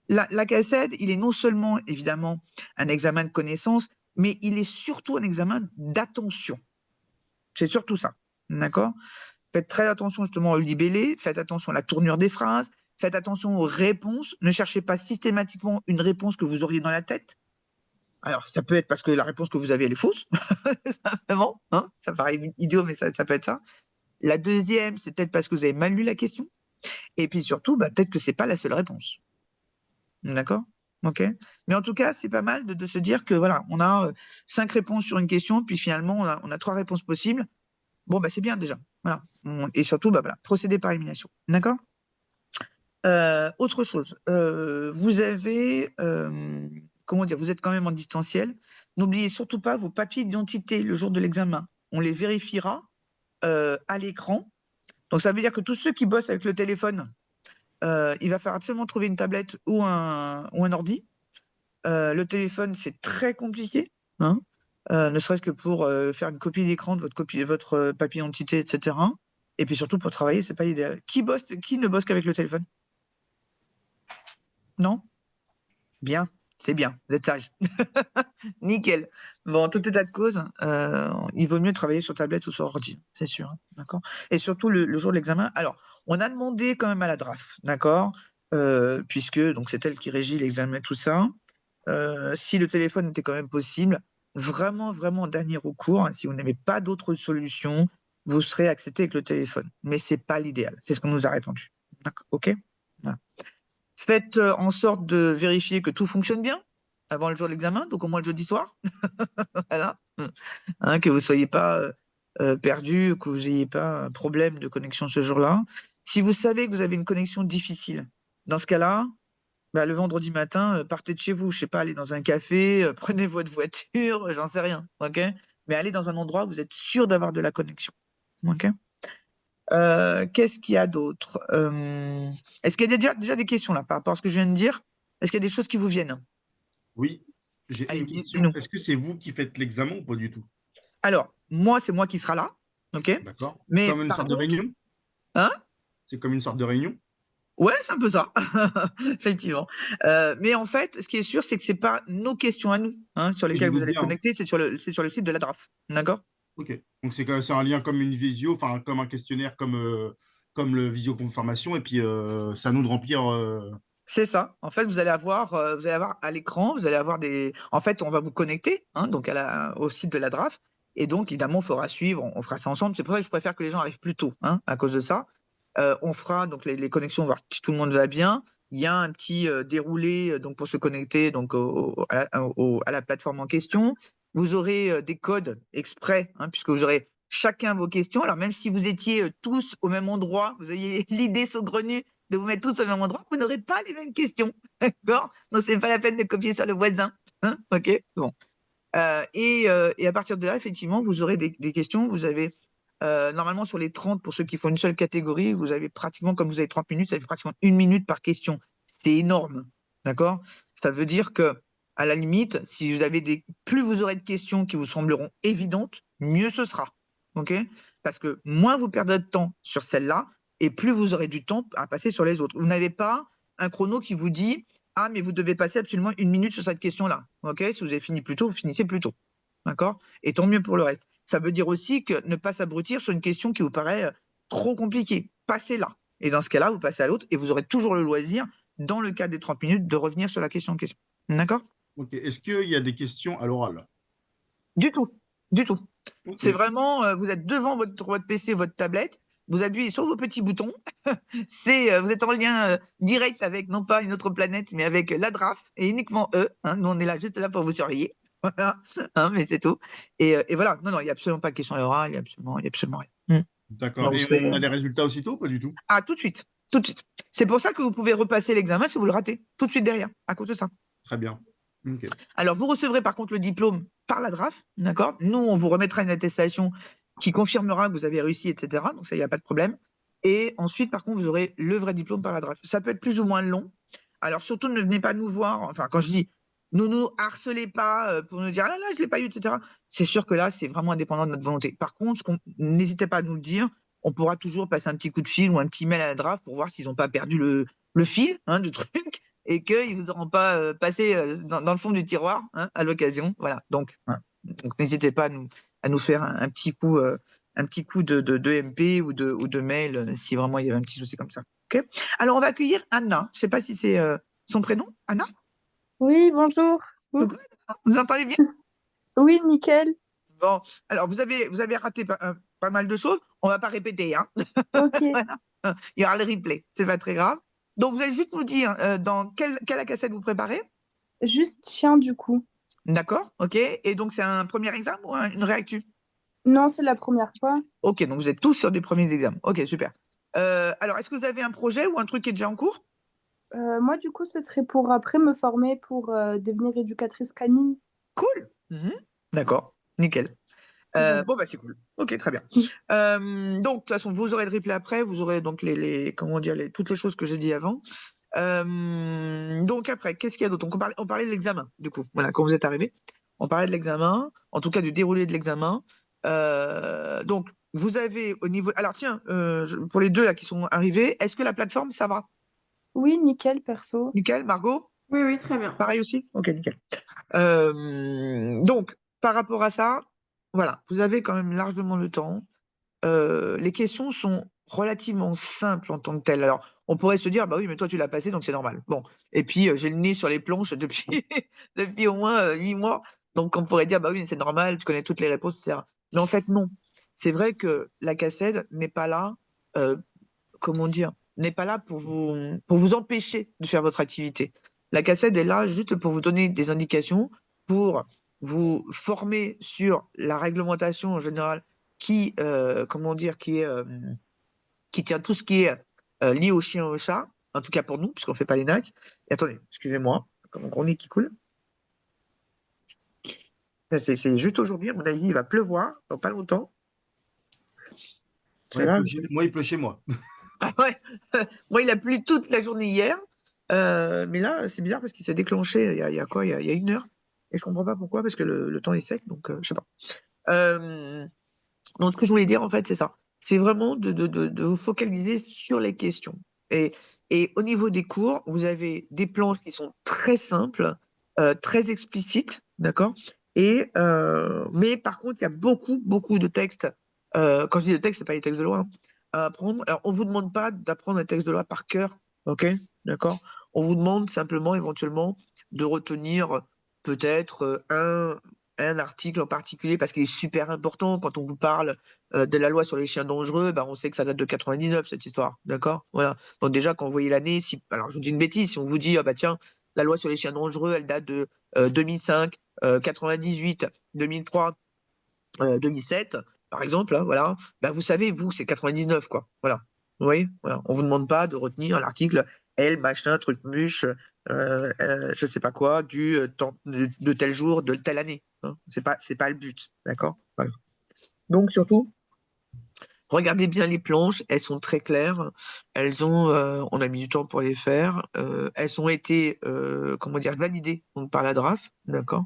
Speaker 1: La CACED, il est non seulement, évidemment, un examen de connaissance, mais il est surtout un examen d'attention. C'est surtout ça, d'accord? Faites très attention justement au libellé, faites attention à la tournure des phrases, faites attention aux réponses. Ne cherchez pas systématiquement une réponse que vous auriez dans la tête. Alors, ça peut être parce que la réponse que vous avez, elle est fausse. Simplement, ça paraît idiot, mais ça peut être ça. La deuxième, c'est peut-être parce que vous avez mal lu la question. Et puis surtout, peut-être que ce n'est pas la seule réponse. D'accord? Ok. Mais en tout cas, c'est pas mal de se dire que voilà, on a 5 réponses sur une question, puis finalement, on a 3 réponses possibles. Bon, c'est bien déjà. Voilà. Et surtout, procéder par élimination. D'accord? Autre chose, vous avez, comment dire, vous êtes quand même en distanciel. N'oubliez surtout pas vos papiers d'identité le jour de l'examen. On les vérifiera à l'écran. Donc, ça veut dire que tous ceux qui bossent avec le téléphone, il va falloir absolument trouver une tablette ou un ordi. Le téléphone, c'est très compliqué, ne serait-ce que pour faire une copie d'écran de votre papier d'identité, etc. Et puis surtout pour travailler, c'est pas idéal. Qui ne bosse qu'avec le téléphone? Non? Bien, c'est bien, vous êtes sage. Nickel. Bon, en tout état de cause, il vaut mieux travailler sur tablette ou sur ordi, c'est sûr, d'accord? Et surtout le jour de l'examen. Alors, on a demandé quand même à la DRAF, d'accord? Puisque donc c'est elle qui régit l'examen, tout ça. Si le téléphone était quand même possible, vraiment, vraiment dernier recours, si vous n'avez pas d'autre solution, vous serez accepté avec le téléphone. Mais c'est pas l'idéal. C'est ce qu'on nous a répondu. D'accord? OK? Voilà. Faites en sorte de vérifier que tout fonctionne bien avant le jour de l'examen, donc au moins le jeudi soir. Voilà. Que vous ne soyez pas perdu, que vous n'ayez pas un problème de connexion ce jour-là. Si vous savez que vous avez une connexion difficile, dans ce cas-là, le vendredi matin, partez de chez vous, je ne sais pas, allez dans un café, prenez votre voiture, j'en sais rien, ok? Mais allez dans un endroit où vous êtes sûr d'avoir de la connexion, ok? Qu'est-ce qu'il y a d'autre? Est-ce qu'il y a déjà des questions là par rapport à ce que je viens de dire? Est-ce qu'il y a des choses qui vous viennent?
Speaker 3: Oui, j'ai
Speaker 1: Allez,
Speaker 3: une question.
Speaker 1: dis-nous.
Speaker 3: Est-ce que c'est vous qui faites l'examen ou pas du tout?
Speaker 1: Alors, c'est moi qui sera là, ok?
Speaker 3: D'accord.
Speaker 1: Mais
Speaker 3: Comme une
Speaker 1: par
Speaker 3: sorte de
Speaker 1: contre,
Speaker 3: réunion?
Speaker 1: hein?
Speaker 3: C'est comme une sorte de réunion?
Speaker 1: Ouais, c'est un peu ça, effectivement. Mais en fait, ce qui est sûr, c'est que c'est pas nos questions à nous, sur
Speaker 3: Je
Speaker 1: lesquelles
Speaker 3: me
Speaker 1: vous
Speaker 3: doute
Speaker 1: allez être
Speaker 3: bien.
Speaker 1: connectés, c'est sur le site de la DRAF, d'accord?
Speaker 3: Ok. Donc c'est un lien comme une visio, enfin comme un questionnaire, comme le visioconfirmation, et puis c'est à nous de remplir.
Speaker 1: C'est ça. En fait, vous allez avoir à l'écran, vous allez avoir en fait, on va vous connecter, donc au site de la DRAF, Et donc, évidemment, il faudra suivre, on fera ça ensemble. C'est pour ça que je préfère que les gens arrivent plus tôt, hein, à cause de ça. On fera donc les connexions, voir si tout le monde va bien. Il y a un petit déroulé donc pour se connecter donc à la plateforme en question. Vous aurez des codes exprès, hein, puisque vous aurez chacun vos questions. Alors, même si vous étiez tous au même endroit, vous ayez l'idée saugrenue de vous mettre tous au même endroit, vous n'aurez pas les mêmes questions. D'accord? Donc, c'est pas la peine de copier sur le voisin. Hein, OK? Bon. Et à partir de là, effectivement, vous aurez des questions. Vous avez normalement sur les 30, pour ceux qui font une seule catégorie, vous avez pratiquement, comme vous avez 30 minutes, ça fait pratiquement 1 minute par question. C'est énorme. D'accord? Ça veut dire que, à la limite, si vous avez plus vous aurez de questions qui vous sembleront évidentes, mieux ce sera. OK? Parce que moins vous perdrez de temps sur celle-là, et plus vous aurez du temps à passer sur les autres. Vous n'avez pas un chrono qui vous dit ah, mais vous devez passer absolument 1 minute sur cette question-là. OK? Si vous avez fini plus tôt, vous finissez plus tôt. D'accord? Et tant mieux pour le reste. Ça veut dire aussi que ne pas s'abrutir sur une question qui vous paraît trop compliquée. Passez là. Et dans ce cas-là, vous passez à l'autre et vous aurez toujours le loisir, dans le cas des 30 minutes, de revenir sur la question en question. D'accord?
Speaker 3: Ok. Est-ce qu'il y a des questions à l'oral?
Speaker 1: Du tout. Du tout.
Speaker 3: Ok.
Speaker 1: C'est vraiment, vous êtes devant votre PC, votre tablette, vous appuyez sur vos petits boutons, vous êtes en lien direct avec, non pas une autre planète, mais avec la DRAF, et uniquement eux. Hein, nous, on est là juste là pour vous surveiller. Voilà, hein, mais c'est tout. Et voilà, non, il n'y a absolument pas de question à l'oral, il n'y a absolument rien.
Speaker 3: D'accord.
Speaker 1: Donc,
Speaker 3: Et on a les résultats aussitôt ou pas du tout?
Speaker 1: Ah, tout de suite. Tout de suite. C'est pour ça que vous pouvez repasser l'examen si vous le ratez, tout de suite derrière, à cause de ça.
Speaker 3: Très bien. Ok.
Speaker 1: Alors, vous recevrez par contre le diplôme par la DRAF, d'accord? Nous, on vous remettra une attestation qui confirmera que vous avez réussi, etc. Donc, ça, il n'y a pas de problème. Et ensuite, par contre, vous aurez le vrai diplôme par la DRAF. Ça peut être plus ou moins long. Alors, surtout, ne venez pas nous voir. Enfin, quand je dis ne nous harcelez pas pour nous dire ah là là, je ne l'ai pas eu, etc. C'est sûr que là, c'est vraiment indépendant de notre volonté. Par contre, n'hésitez pas à nous le dire. On pourra toujours passer un petit coup de fil ou un petit mail à la DRAF pour voir s'ils n'ont pas perdu le fil du truc et qu'ils ne vous auront pas passé dans le fond du tiroir à l'occasion. Voilà. Donc, n'hésitez pas à nous faire un petit coup de MP ou de mail si vraiment il y avait un petit souci comme ça. Okay. Alors, on va accueillir Anna. Je ne sais pas si c'est son prénom. Anna?
Speaker 6: Oui, bonjour.
Speaker 1: Vous entendez bien?
Speaker 6: Oui, nickel.
Speaker 1: Bon, alors vous avez raté pas mal de choses. On ne va pas répéter. Hein.
Speaker 6: Ok.
Speaker 1: Voilà. Il y aura le replay. C'est pas très grave. Donc, vous allez juste nous dire dans quelle cassette vous préparez?
Speaker 6: Juste chien, du coup.
Speaker 1: D'accord, ok. Et donc, c'est un premier examen ou une réactu?
Speaker 6: Non, c'est la première fois.
Speaker 1: Ok, donc vous êtes tous sur des premiers examens. Ok, super. Alors, est-ce que vous avez un projet ou un truc qui est déjà en cours?
Speaker 6: Moi, du coup, ce serait pour après me former pour devenir éducatrice canine.
Speaker 1: Cool. D'accord, nickel.
Speaker 6: Voilà.
Speaker 1: Bon, bah, c'est cool. Ok, très bien. Donc, de toute façon, vous aurez le replay après. Vous aurez donc comment dire, toutes les choses que j'ai dit avant. Donc, après, qu'est-ce qu'il y a d'autre? Donc, on parlait de l'examen, du coup. Voilà, quand vous êtes arrivé, on parlait de l'examen, en tout cas du déroulé de l'examen. Donc, vous avez au niveau. Alors, tiens, pour les deux là qui sont arrivés, est-ce que la plateforme, ça va?
Speaker 6: Oui, nickel, perso.
Speaker 1: Nickel, Margot?
Speaker 5: Oui, oui, très bien.
Speaker 1: Pareil aussi? Ok, nickel. Donc, par rapport à ça, voilà, vous avez quand même largement le temps. Les questions sont relativement simples en tant que telles. Alors, on pourrait se dire, bah oui, mais toi, tu l'as passé, donc c'est normal. Bon, et puis, j'ai le nez sur les planches depuis au moins 8 mois. Donc, on pourrait dire, bah oui, mais c'est normal, tu connais toutes les réponses, etc. Mais en fait, non. C'est vrai que la cassette n'est pas là, comment dire, n'est pas là pour vous empêcher de faire votre activité. La cassette est là juste pour vous donner des indications, pour vous former sur la réglementation en général qui, comment dire, qui tient tout ce qui est lié aux chiens et aux chats, en tout cas pour nous, puisqu'on ne fait pas les NAC. Et attendez, excusez-moi, comme mon gros nez qui coule. C'est juste aujourd'hui, à mon avis, il va pleuvoir dans pas longtemps.
Speaker 3: Ouais, moi, il pleut chez moi.
Speaker 1: Ah ouais. Moi, il a plu toute la journée hier. Mais là, c'est bizarre parce qu'il s'est déclenché il y a quoi? Il y a 1 heure. Et je comprends pas pourquoi, parce que le temps est sec, donc je sais pas. Donc, ce que je voulais dire, en fait, c'est ça. C'est vraiment de vous focaliser sur les questions. Et au niveau des cours, vous avez des planches qui sont très simples, très explicites, d'accord? Mais par contre, il y a beaucoup, beaucoup de textes. Quand je dis de textes, c'est pas les textes de loi, hein, à apprendre. Alors, on vous demande pas d'apprendre un texte de loi par cœur, ok? D'accord? On vous demande simplement, éventuellement, de retenir peut-être un article en particulier parce qu'il est super important. Quand on vous parle de la loi sur les chiens dangereux, ben, on sait que ça date de 99, cette histoire. D'accord? Voilà. Donc déjà, quand vous voyez l'année, si, alors je vous dis une bêtise, si on vous dit, ah bah tiens, la loi sur les chiens dangereux, elle date de 2005, 98, 2003, 2007, par exemple, hein, voilà, ben, vous savez, vous, c'est 99, quoi. Voilà. Vous voyez? Voilà. On vous demande pas de retenir l'article L, machin, truc muche, je sais pas quoi, de tel jour, de telle année. Hein. C'est pas le but. D'accord? Voilà. Donc, surtout, regardez bien les planches, elles sont très claires. On a mis du temps pour les faire. Elles ont été, comment dire, validées donc, par la DRAF, d'accord?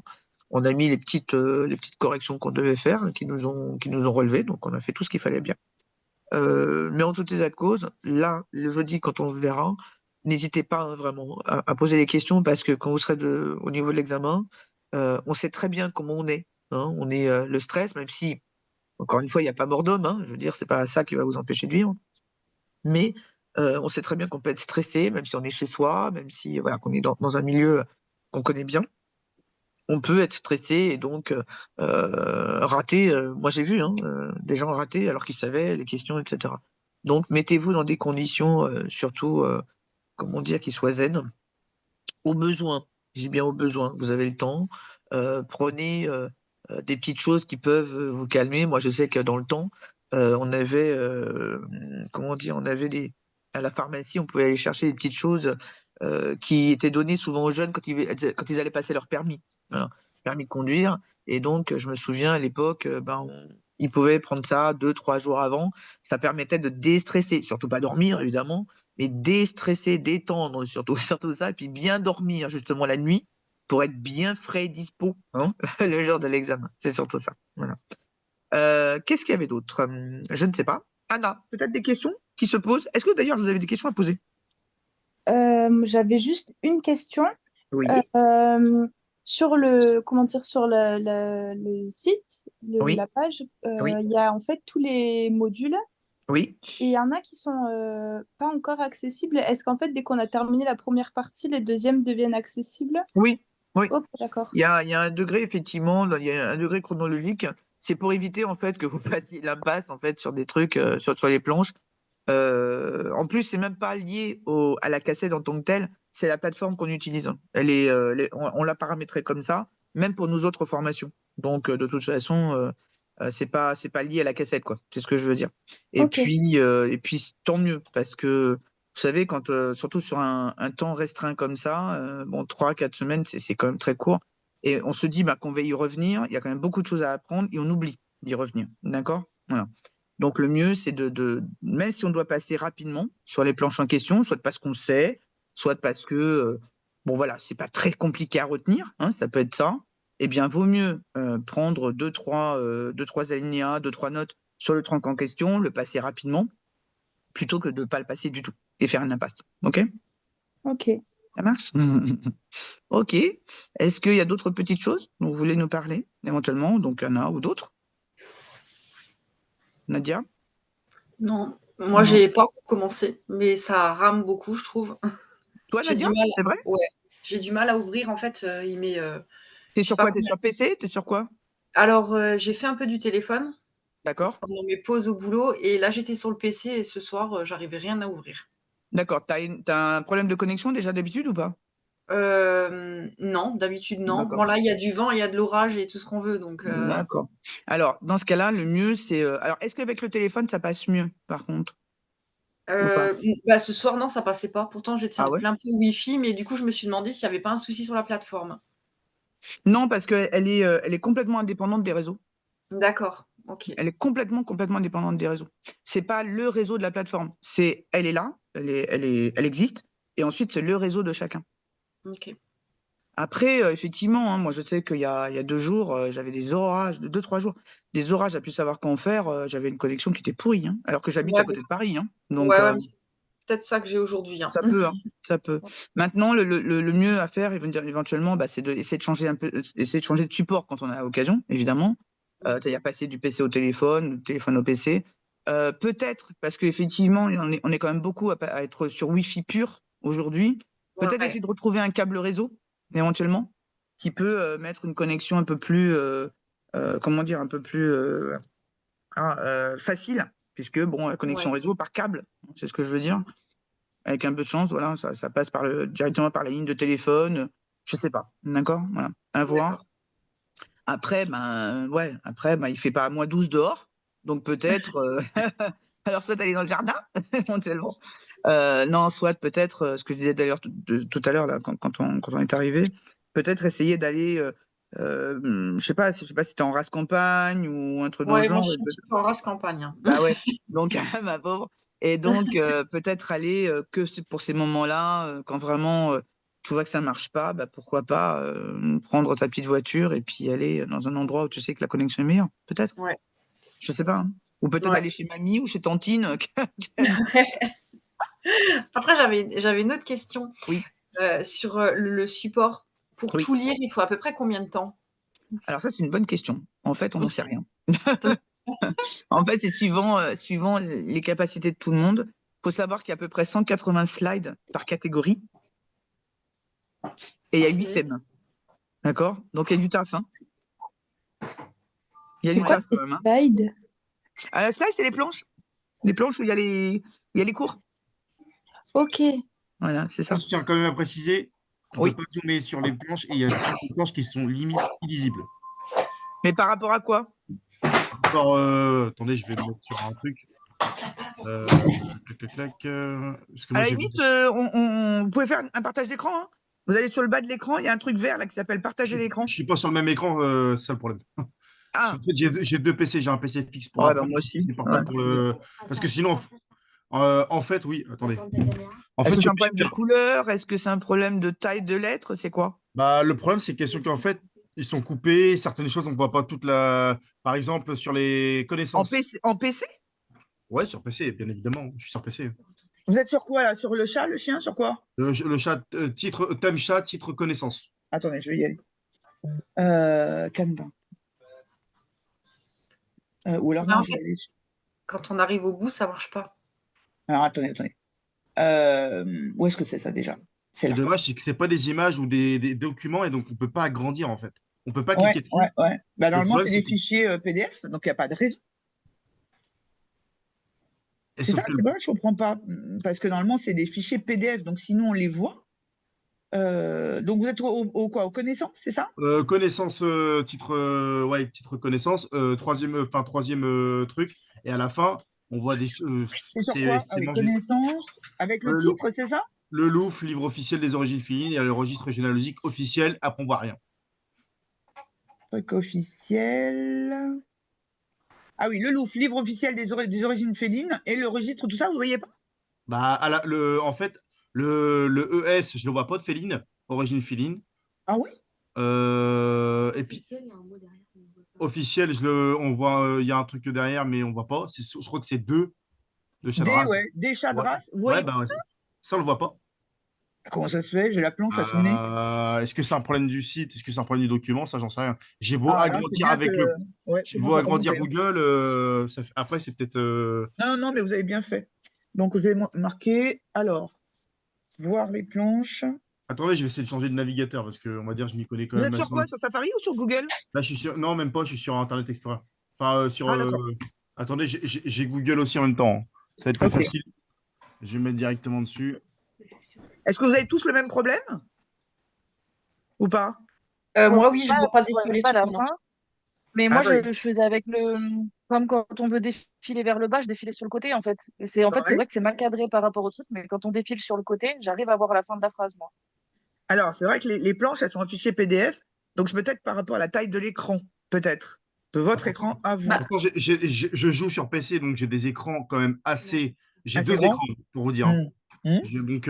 Speaker 1: On a mis les petites corrections qu'on devait faire, qui nous ont relevées, donc on a fait tout ce qu'il fallait bien. Mais en tout état de cause, là, le jeudi, quand on se verra, n'hésitez pas hein, vraiment à poser des questions parce que quand vous serez au niveau de l'examen, on sait très bien comment on est. Hein. On est le stress, même si encore une fois, il n'y a pas mort d'homme, hein, je veux dire, c'est pas ça qui va vous empêcher de vivre. Mais on sait très bien qu'on peut être stressé, même si on est chez soi, même si voilà, qu'on est dans un milieu qu'on connaît bien. On peut être stressé et donc rater. Moi, j'ai vu hein, des gens rater alors qu'ils savaient les questions, etc. Donc, mettez-vous dans des conditions, surtout, comment dire, qui soient zen, au besoin. J'ai bien au besoin. Vous avez le temps. Prenez des petites choses qui peuvent vous calmer. Moi, je sais que dans le temps, on avait, comment dire, à la pharmacie, on pouvait aller chercher des petites choses qui étaient données souvent aux jeunes quand ils allaient passer leur permis, voilà, permis de conduire. Et donc, je me souviens à l'époque, ils pouvaient prendre ça 2, 3 jours avant. Ça permettait de déstresser, surtout pas dormir évidemment, mais déstresser, détendre surtout, surtout ça, et puis bien dormir justement la nuit pour être bien frais et dispo hein, le jour de l'examen. C'est surtout ça. Voilà. Qu'est-ce qu'il y avait d'autre? Je ne sais pas. Anna, peut-être des questions qui se posent. Est-ce que d'ailleurs vous avez des questions à poser?
Speaker 6: J'avais juste une question.
Speaker 1: Oui,
Speaker 6: Sur le, comment dire, sur le site,
Speaker 1: oui,
Speaker 6: la page,
Speaker 1: oui,
Speaker 6: il y a en fait tous les modules
Speaker 1: oui,
Speaker 6: et il y en a qui sont pas encore accessibles. Est-ce qu'en fait, dès qu'on a terminé la première partie, les deuxièmes deviennent accessibles?
Speaker 1: oui, oui.
Speaker 6: Ok, d'accord.
Speaker 1: Il y a un degré, effectivement, il y a un degré chronologique. C'est pour éviter, en fait, que vous passiez l'impasse, en fait, sur des trucs, sur les planches. En plus, c'est même pas lié à la cassette en tant que telle, c'est la plateforme qu'on utilise. On l'a paramétré comme ça, même pour nos autres formations. Donc, de toute façon, c'est pas lié à la cassette, quoi. C'est ce que je veux dire.
Speaker 6: Ok.
Speaker 1: Et puis tant mieux, parce que vous savez, quand, surtout sur un temps restreint comme ça, bon, 3, 4 semaines, c'est quand même très court. Et on se dit bah, qu'on va y revenir, il y a quand même beaucoup de choses à apprendre et on oublie d'y revenir. D'accord? Voilà. Donc le mieux, c'est même si on doit passer rapidement sur les planches en question, soit parce qu'on sait, soit parce que, bon voilà, c'est pas très compliqué à retenir, hein, ça peut être ça, eh bien, vaut mieux prendre 2, 3 alinéas, 2, 3 notes sur le tronc en question, le passer rapidement, plutôt que de ne pas le passer du tout et faire une impasse. OK?
Speaker 6: Ok.
Speaker 1: Ça marche? OK. Est-ce qu'il y a d'autres petites choses dont vous voulez nous parler, éventuellement, donc Anna ou d'autres? Nadia?
Speaker 2: Non, moi,
Speaker 1: Non.
Speaker 2: j'ai pas encore commencé, mais ça rame beaucoup, je trouve.
Speaker 1: Toi,
Speaker 2: J'ai du
Speaker 1: Nadia?
Speaker 2: mal.
Speaker 1: C'est vrai?
Speaker 2: Ouais, j'ai du mal à ouvrir. En fait, il met,
Speaker 1: T'es
Speaker 2: je sais
Speaker 1: sur
Speaker 2: pas
Speaker 1: quoi? T'es
Speaker 2: combien.
Speaker 1: sur PC? T'es sur quoi?
Speaker 2: Alors, j'ai fait un peu du téléphone
Speaker 1: D'accord?
Speaker 2: pendant mes pauses au boulot, et là, j'étais sur le PC et ce soir, j'arrivais rien à ouvrir.
Speaker 1: D'accord. T'as un problème de connexion déjà d'habitude ou pas?
Speaker 2: Non, d'habitude, non.
Speaker 1: D'accord.
Speaker 2: Bon, là, il y a du vent, il y a de l'orage et tout ce qu'on veut, donc
Speaker 1: D'accord. Alors, dans ce cas-là, le mieux, c'est. Alors, est-ce qu'avec le téléphone, ça passe mieux, par contre, ou pas?
Speaker 2: bah, ce soir, non, ça passait pas. Pourtant, j'étais
Speaker 1: Ah
Speaker 2: en
Speaker 1: ouais?
Speaker 2: plein pot Wi-Fi, mais du coup, je me suis demandé s'il y avait pas un souci sur la plateforme.
Speaker 1: Non, parce elle est complètement indépendante des réseaux.
Speaker 2: D'accord, OK.
Speaker 1: Elle est complètement, complètement indépendante des réseaux. C'est pas le réseau de la plateforme. Elle est là, elle existe, et ensuite, c'est le réseau de chacun.
Speaker 2: OK.
Speaker 1: Après, effectivement, hein, moi, je sais qu'il y a 2 jours, j'avais des orages, 2, 3 jours, des orages à plus savoir qu'en faire. J'avais une connexion qui était pourrie, hein, alors que j'habite
Speaker 2: Ouais,
Speaker 1: à
Speaker 2: bah,
Speaker 1: côté de Paris. Hein, donc,
Speaker 2: ouais, ouais, mais c'est peut-être ça que j'ai aujourd'hui, hein.
Speaker 1: ça peut, hein, ça peut. Maintenant, le mieux à faire, éventuellement, bah, c'est d'essayer de changer un peu, essayer de changer de support quand on a l'occasion, évidemment. C'est-à-dire passer du PC au téléphone, du téléphone au PC. Peut-être, parce qu'effectivement, on est quand même beaucoup à être sur Wi-Fi pur aujourd'hui. Peut-être
Speaker 2: Ouais.
Speaker 1: essayer de retrouver un câble réseau, éventuellement. qui peut mettre une connexion un peu plus, comment dire, un peu plus facile, puisque bon, la connexion
Speaker 2: Ouais.
Speaker 1: réseau par câble, c'est ce que je veux dire. Avec un peu de chance, voilà, ça passe directement par la ligne de téléphone, je sais pas, d'accord? Voilà, à voir.
Speaker 2: D'accord.
Speaker 1: Après, il fait pas -12 dehors, donc peut-être, alors soit aller dans le jardin, éventuellement, non, soit peut-être, ce que je disais d'ailleurs tout à l'heure là, quand on est arrivé, peut-être essayer d'aller, je sais pas si tu es en race campagne ou un truc dans le
Speaker 2: Ouais, moi,
Speaker 1: genre
Speaker 2: je
Speaker 1: et
Speaker 2: suis un
Speaker 1: peut
Speaker 2: petit peu en race campagne, hein.
Speaker 1: bah, ouais, donc ma pauvre et donc peut-être aller, que pour ces moments-là, quand vraiment, tu vois que ça marche pas, bah, pourquoi pas, prendre ta petite voiture et puis aller dans un endroit où tu sais que la connexion est meilleure, peut-être?
Speaker 2: Ouais.
Speaker 1: Je sais pas, hein. Ou peut-être
Speaker 2: Ouais.
Speaker 1: aller chez mamie ou chez tantine,
Speaker 2: Après, j'avais une autre question,
Speaker 1: Oui,
Speaker 2: sur, le support. Pour
Speaker 1: oui.
Speaker 2: tout lire, il faut à peu près combien de temps?
Speaker 1: Alors ça, c'est une bonne question. En fait, on n'en sait rien. En fait, c'est suivant les capacités de tout le monde. Faut savoir qu'il y a à peu près 180 slides par catégorie et il y a 8
Speaker 2: OK.
Speaker 1: thèmes, d'accord? Donc il y a du taf, hein. Il y a
Speaker 6: C'est
Speaker 1: du
Speaker 6: quoi
Speaker 1: taf
Speaker 6: ces
Speaker 1: quand même, hein.
Speaker 6: slides?
Speaker 1: Slide, c'est les planches. Les planches où il y a les cours.
Speaker 6: Ok.
Speaker 1: Voilà, c'est ça.
Speaker 3: Je tiens quand même à préciser qu'on ne
Speaker 1: Oui.
Speaker 3: peut pas zoomer sur les planches et il y a certaines planches qui sont limite illisibles.
Speaker 1: Mais par rapport à quoi?
Speaker 3: Alors, attendez, je vais me mettre sur un truc. Clac, clac, clac, parce que
Speaker 1: À
Speaker 3: moi,
Speaker 1: la
Speaker 3: j'ai
Speaker 1: limite, vous pouvez faire un partage d'écran, hein. Vous allez sur le bas de l'écran, il y a un truc vert là qui s'appelle partager l'écran.
Speaker 3: je suis pas sur le même écran, c'est ça le problème. Parce
Speaker 1: Ah,
Speaker 3: qu'en fait, j'ai deux PC. J'ai un PC fixe pour
Speaker 1: ouais, bah,
Speaker 3: apprendre,
Speaker 1: moi
Speaker 3: un
Speaker 1: aussi.
Speaker 3: PC
Speaker 1: Ouais.
Speaker 3: portable pour le. Parce que sinon, en fait, oui, attendez. En
Speaker 1: Est-ce
Speaker 3: fait,
Speaker 1: que
Speaker 3: je
Speaker 1: c'est
Speaker 3: suis
Speaker 1: un
Speaker 3: obligé
Speaker 1: problème
Speaker 3: de
Speaker 1: de
Speaker 3: faire.
Speaker 1: couleur? Est-ce que c'est un problème de taille de lettres? C'est quoi?
Speaker 3: Bah, le problème, c'est question qu'en fait, ils sont coupés. Certaines choses, on ne voit pas toute la. Par exemple, sur les
Speaker 1: En
Speaker 3: connaissances.
Speaker 1: PC, en PC?
Speaker 3: Ouais, sur PC, bien évidemment. Je suis sur PC.
Speaker 1: Vous êtes sur quoi là? Sur le chat, le chien? Sur quoi?
Speaker 3: Le chat, thème chat, titre connaissance.
Speaker 1: Attendez, je vais y aller. Canva. Ou alors
Speaker 2: Mais
Speaker 1: non,
Speaker 2: en
Speaker 1: je vais
Speaker 2: fait,
Speaker 1: aller.
Speaker 2: quand on arrive au bout, ça marche pas.
Speaker 1: Alors attendez. Où est-ce que c'est ça déjà?
Speaker 3: Ce
Speaker 1: C'est
Speaker 3: qui est
Speaker 1: là.
Speaker 3: dommage, c'est que ce pas des images ou des documents et donc on ne peut pas agrandir en fait. On ne peut pas
Speaker 1: Ouais,
Speaker 3: cliquer
Speaker 1: ouais,
Speaker 3: dessus.
Speaker 1: ouais. Bah,
Speaker 3: Le
Speaker 1: normalement,
Speaker 3: problème,
Speaker 1: c'est des
Speaker 3: c'est que.
Speaker 1: fichiers PDF, donc il n'y a pas de raison.
Speaker 3: Et
Speaker 1: C'est
Speaker 3: sauf
Speaker 1: ça,
Speaker 3: que
Speaker 1: c'est bon, je comprends pas. Parce que normalement, c'est des fichiers PDF, donc sinon on les voit. Donc vous êtes au quoi? Aux connaissances, c'est ça?
Speaker 3: connaissance, ouais, titre connaissance, troisième truc. Et à la fin, on voit des choses.
Speaker 1: C'est sur quoi? Ah
Speaker 3: C'est
Speaker 1: oui,
Speaker 3: mangé.
Speaker 1: connaissances, avec le
Speaker 3: Le, Lou-
Speaker 1: titre, c'est ça?
Speaker 3: le Louvre, livre officiel des origines féminines et le registre généalogique officiel. Après, on voit rien.
Speaker 1: Truc officiel. Ah oui, le Louvre, livre officiel des origines félines et le registre, tout ça, vous voyez pas?
Speaker 3: Bah, en fait, le ES, je ne le vois pas de féline, origine féline.
Speaker 1: Ah oui?
Speaker 3: Et puis, officiel, on voit, il y a un truc derrière, mais on voit pas. Je crois que c'est deux de Chadras.
Speaker 1: Des chats de
Speaker 3: Ouais,
Speaker 1: race, vous
Speaker 3: ouais,
Speaker 1: voyez pas
Speaker 3: bah, ouais,
Speaker 1: ça?
Speaker 3: ça, on le voit pas.
Speaker 1: Comment ça se fait? J'ai la planche à sous le nez.
Speaker 3: Est-ce que c'est un problème du site? Est-ce que c'est un problème du document? Ça, j'en sais rien.
Speaker 1: Ah là, c'est bien que. Ouais,
Speaker 3: J'ai beau
Speaker 1: commence à
Speaker 3: agrandir
Speaker 1: remonter, hein.
Speaker 3: Google, après, c'est peut-être.
Speaker 1: Non, non, mais vous avez bien fait. Donc, je vais marquer. Alors, voir les planches.
Speaker 3: Attendez, je vais essayer de changer de navigateur parce que, on va dire, je m'y connais quand
Speaker 1: Vous
Speaker 3: même
Speaker 1: êtes sur
Speaker 3: assez.
Speaker 1: quoi? Sur Safari ou sur Google?
Speaker 3: Là, je suis sur. Non, même pas, je suis sur Internet Explorer. Enfin,
Speaker 1: Ah, d'accord.
Speaker 3: Attendez, j'ai Google aussi en même temps, hein. Ça va être plus
Speaker 1: Ok.
Speaker 3: facile. Je vais mettre directement dessus.
Speaker 1: Est-ce que vous avez tous le même problème? Ou pas?
Speaker 2: Moi, oui, je ne vois pas
Speaker 4: Je voyais
Speaker 2: défiler
Speaker 4: pas
Speaker 2: sur
Speaker 4: la
Speaker 2: mon
Speaker 4: fin.
Speaker 2: ordi.
Speaker 4: Mais
Speaker 1: Ah,
Speaker 4: moi,
Speaker 1: attendez.
Speaker 4: je faisais avec le. Comme quand on veut défiler vers le bas, je défilais sur le côté, en fait. En fait, c'est
Speaker 1: Ouais.
Speaker 4: vrai que c'est mal cadré par rapport au truc, mais quand on défile sur le côté, j'arrive à voir la fin de la phrase, moi.
Speaker 1: Alors, c'est vrai que les planches, elles sont en fichier PDF. Donc, c'est peut-être par rapport à la taille de l'écran. Peut-être. De votre écran à vous.
Speaker 4: Bah,
Speaker 3: Pourtant, je joue sur PC, donc j'ai des écrans quand même assez. J'ai
Speaker 1: Assez
Speaker 3: deux
Speaker 1: grand.
Speaker 3: écrans, pour vous dire, hein.
Speaker 1: Hmm.
Speaker 3: Donc,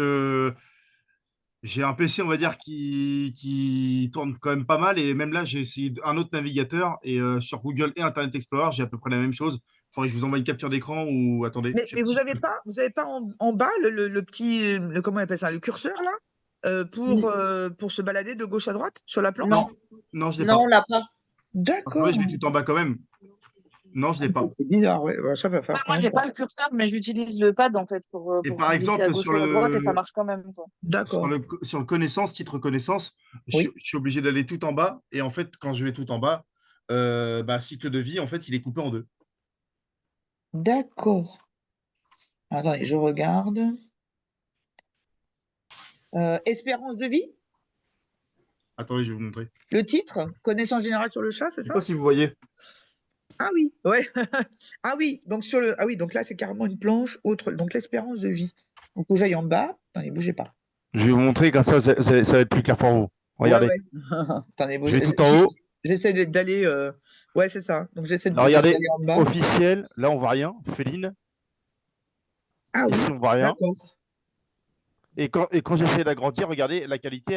Speaker 3: j'ai un PC, on va dire, qui tourne quand même pas mal. Et même là, j'ai essayé un autre navigateur. Et sur Google et Internet Explorer, j'ai à peu près la même chose. Il faudrait que je vous envoie une capture d'écran ou attendez. Je sais
Speaker 1: Mais
Speaker 3: pas si je peux.
Speaker 1: vous avez pas en bas le petit, comment on appelle ça, le curseur là, pour se balader de gauche à droite sur la planche?
Speaker 2: Non,
Speaker 3: Non, je l'ai
Speaker 2: non,
Speaker 3: pas.
Speaker 2: on l'a pas.
Speaker 3: Attendez,
Speaker 1: D'accord.
Speaker 3: je vais tout en bas quand même. Non, je ne l'ai pas.
Speaker 1: C'est bizarre, ouais. Ça va faire
Speaker 4: Moi,
Speaker 1: quand
Speaker 4: j'ai
Speaker 1: même.
Speaker 4: pas le curseur, mais j'utilise le pad en fait
Speaker 3: Et
Speaker 4: pour
Speaker 3: par
Speaker 4: glisser à
Speaker 3: exemple,
Speaker 4: gauche ou à droite et ça marche quand même, quoi.
Speaker 1: D'accord.
Speaker 3: sur le connaissance, titre connaissance,
Speaker 1: Oui.
Speaker 3: je suis obligé d'aller tout en bas. Et en fait, quand je vais tout en bas, cycle de vie, en fait, il est coupé en deux.
Speaker 1: D'accord. Attendez, je regarde. Espérance de vie,
Speaker 3: Attendez, je vais vous montrer.
Speaker 1: le titre, connaissance générale sur le chat, c'est
Speaker 3: Je ne sais
Speaker 1: ça?
Speaker 3: pas si vous voyez.
Speaker 1: Ah oui, ouais. Ah oui, donc ah oui, donc là c'est carrément une planche autre. Donc l'espérance de vie. Donc faut que j'aille en bas. Attendez, bougez pas.
Speaker 7: Je vais vous montrer, comme ça va être plus clair pour vous. Regardez.
Speaker 1: Ouais, ouais. Attendez,
Speaker 7: Je vais tout en haut.
Speaker 1: J'essaie d'aller. Ouais, c'est ça. Donc j'essaie
Speaker 7: Alors, regardez,
Speaker 1: d'aller en bas.
Speaker 7: officiel, là on voit rien. Féline,
Speaker 1: Ah oui,
Speaker 7: ici on voit rien.
Speaker 1: d'accord.
Speaker 7: Et quand j'essaie d'agrandir, regardez, la qualité,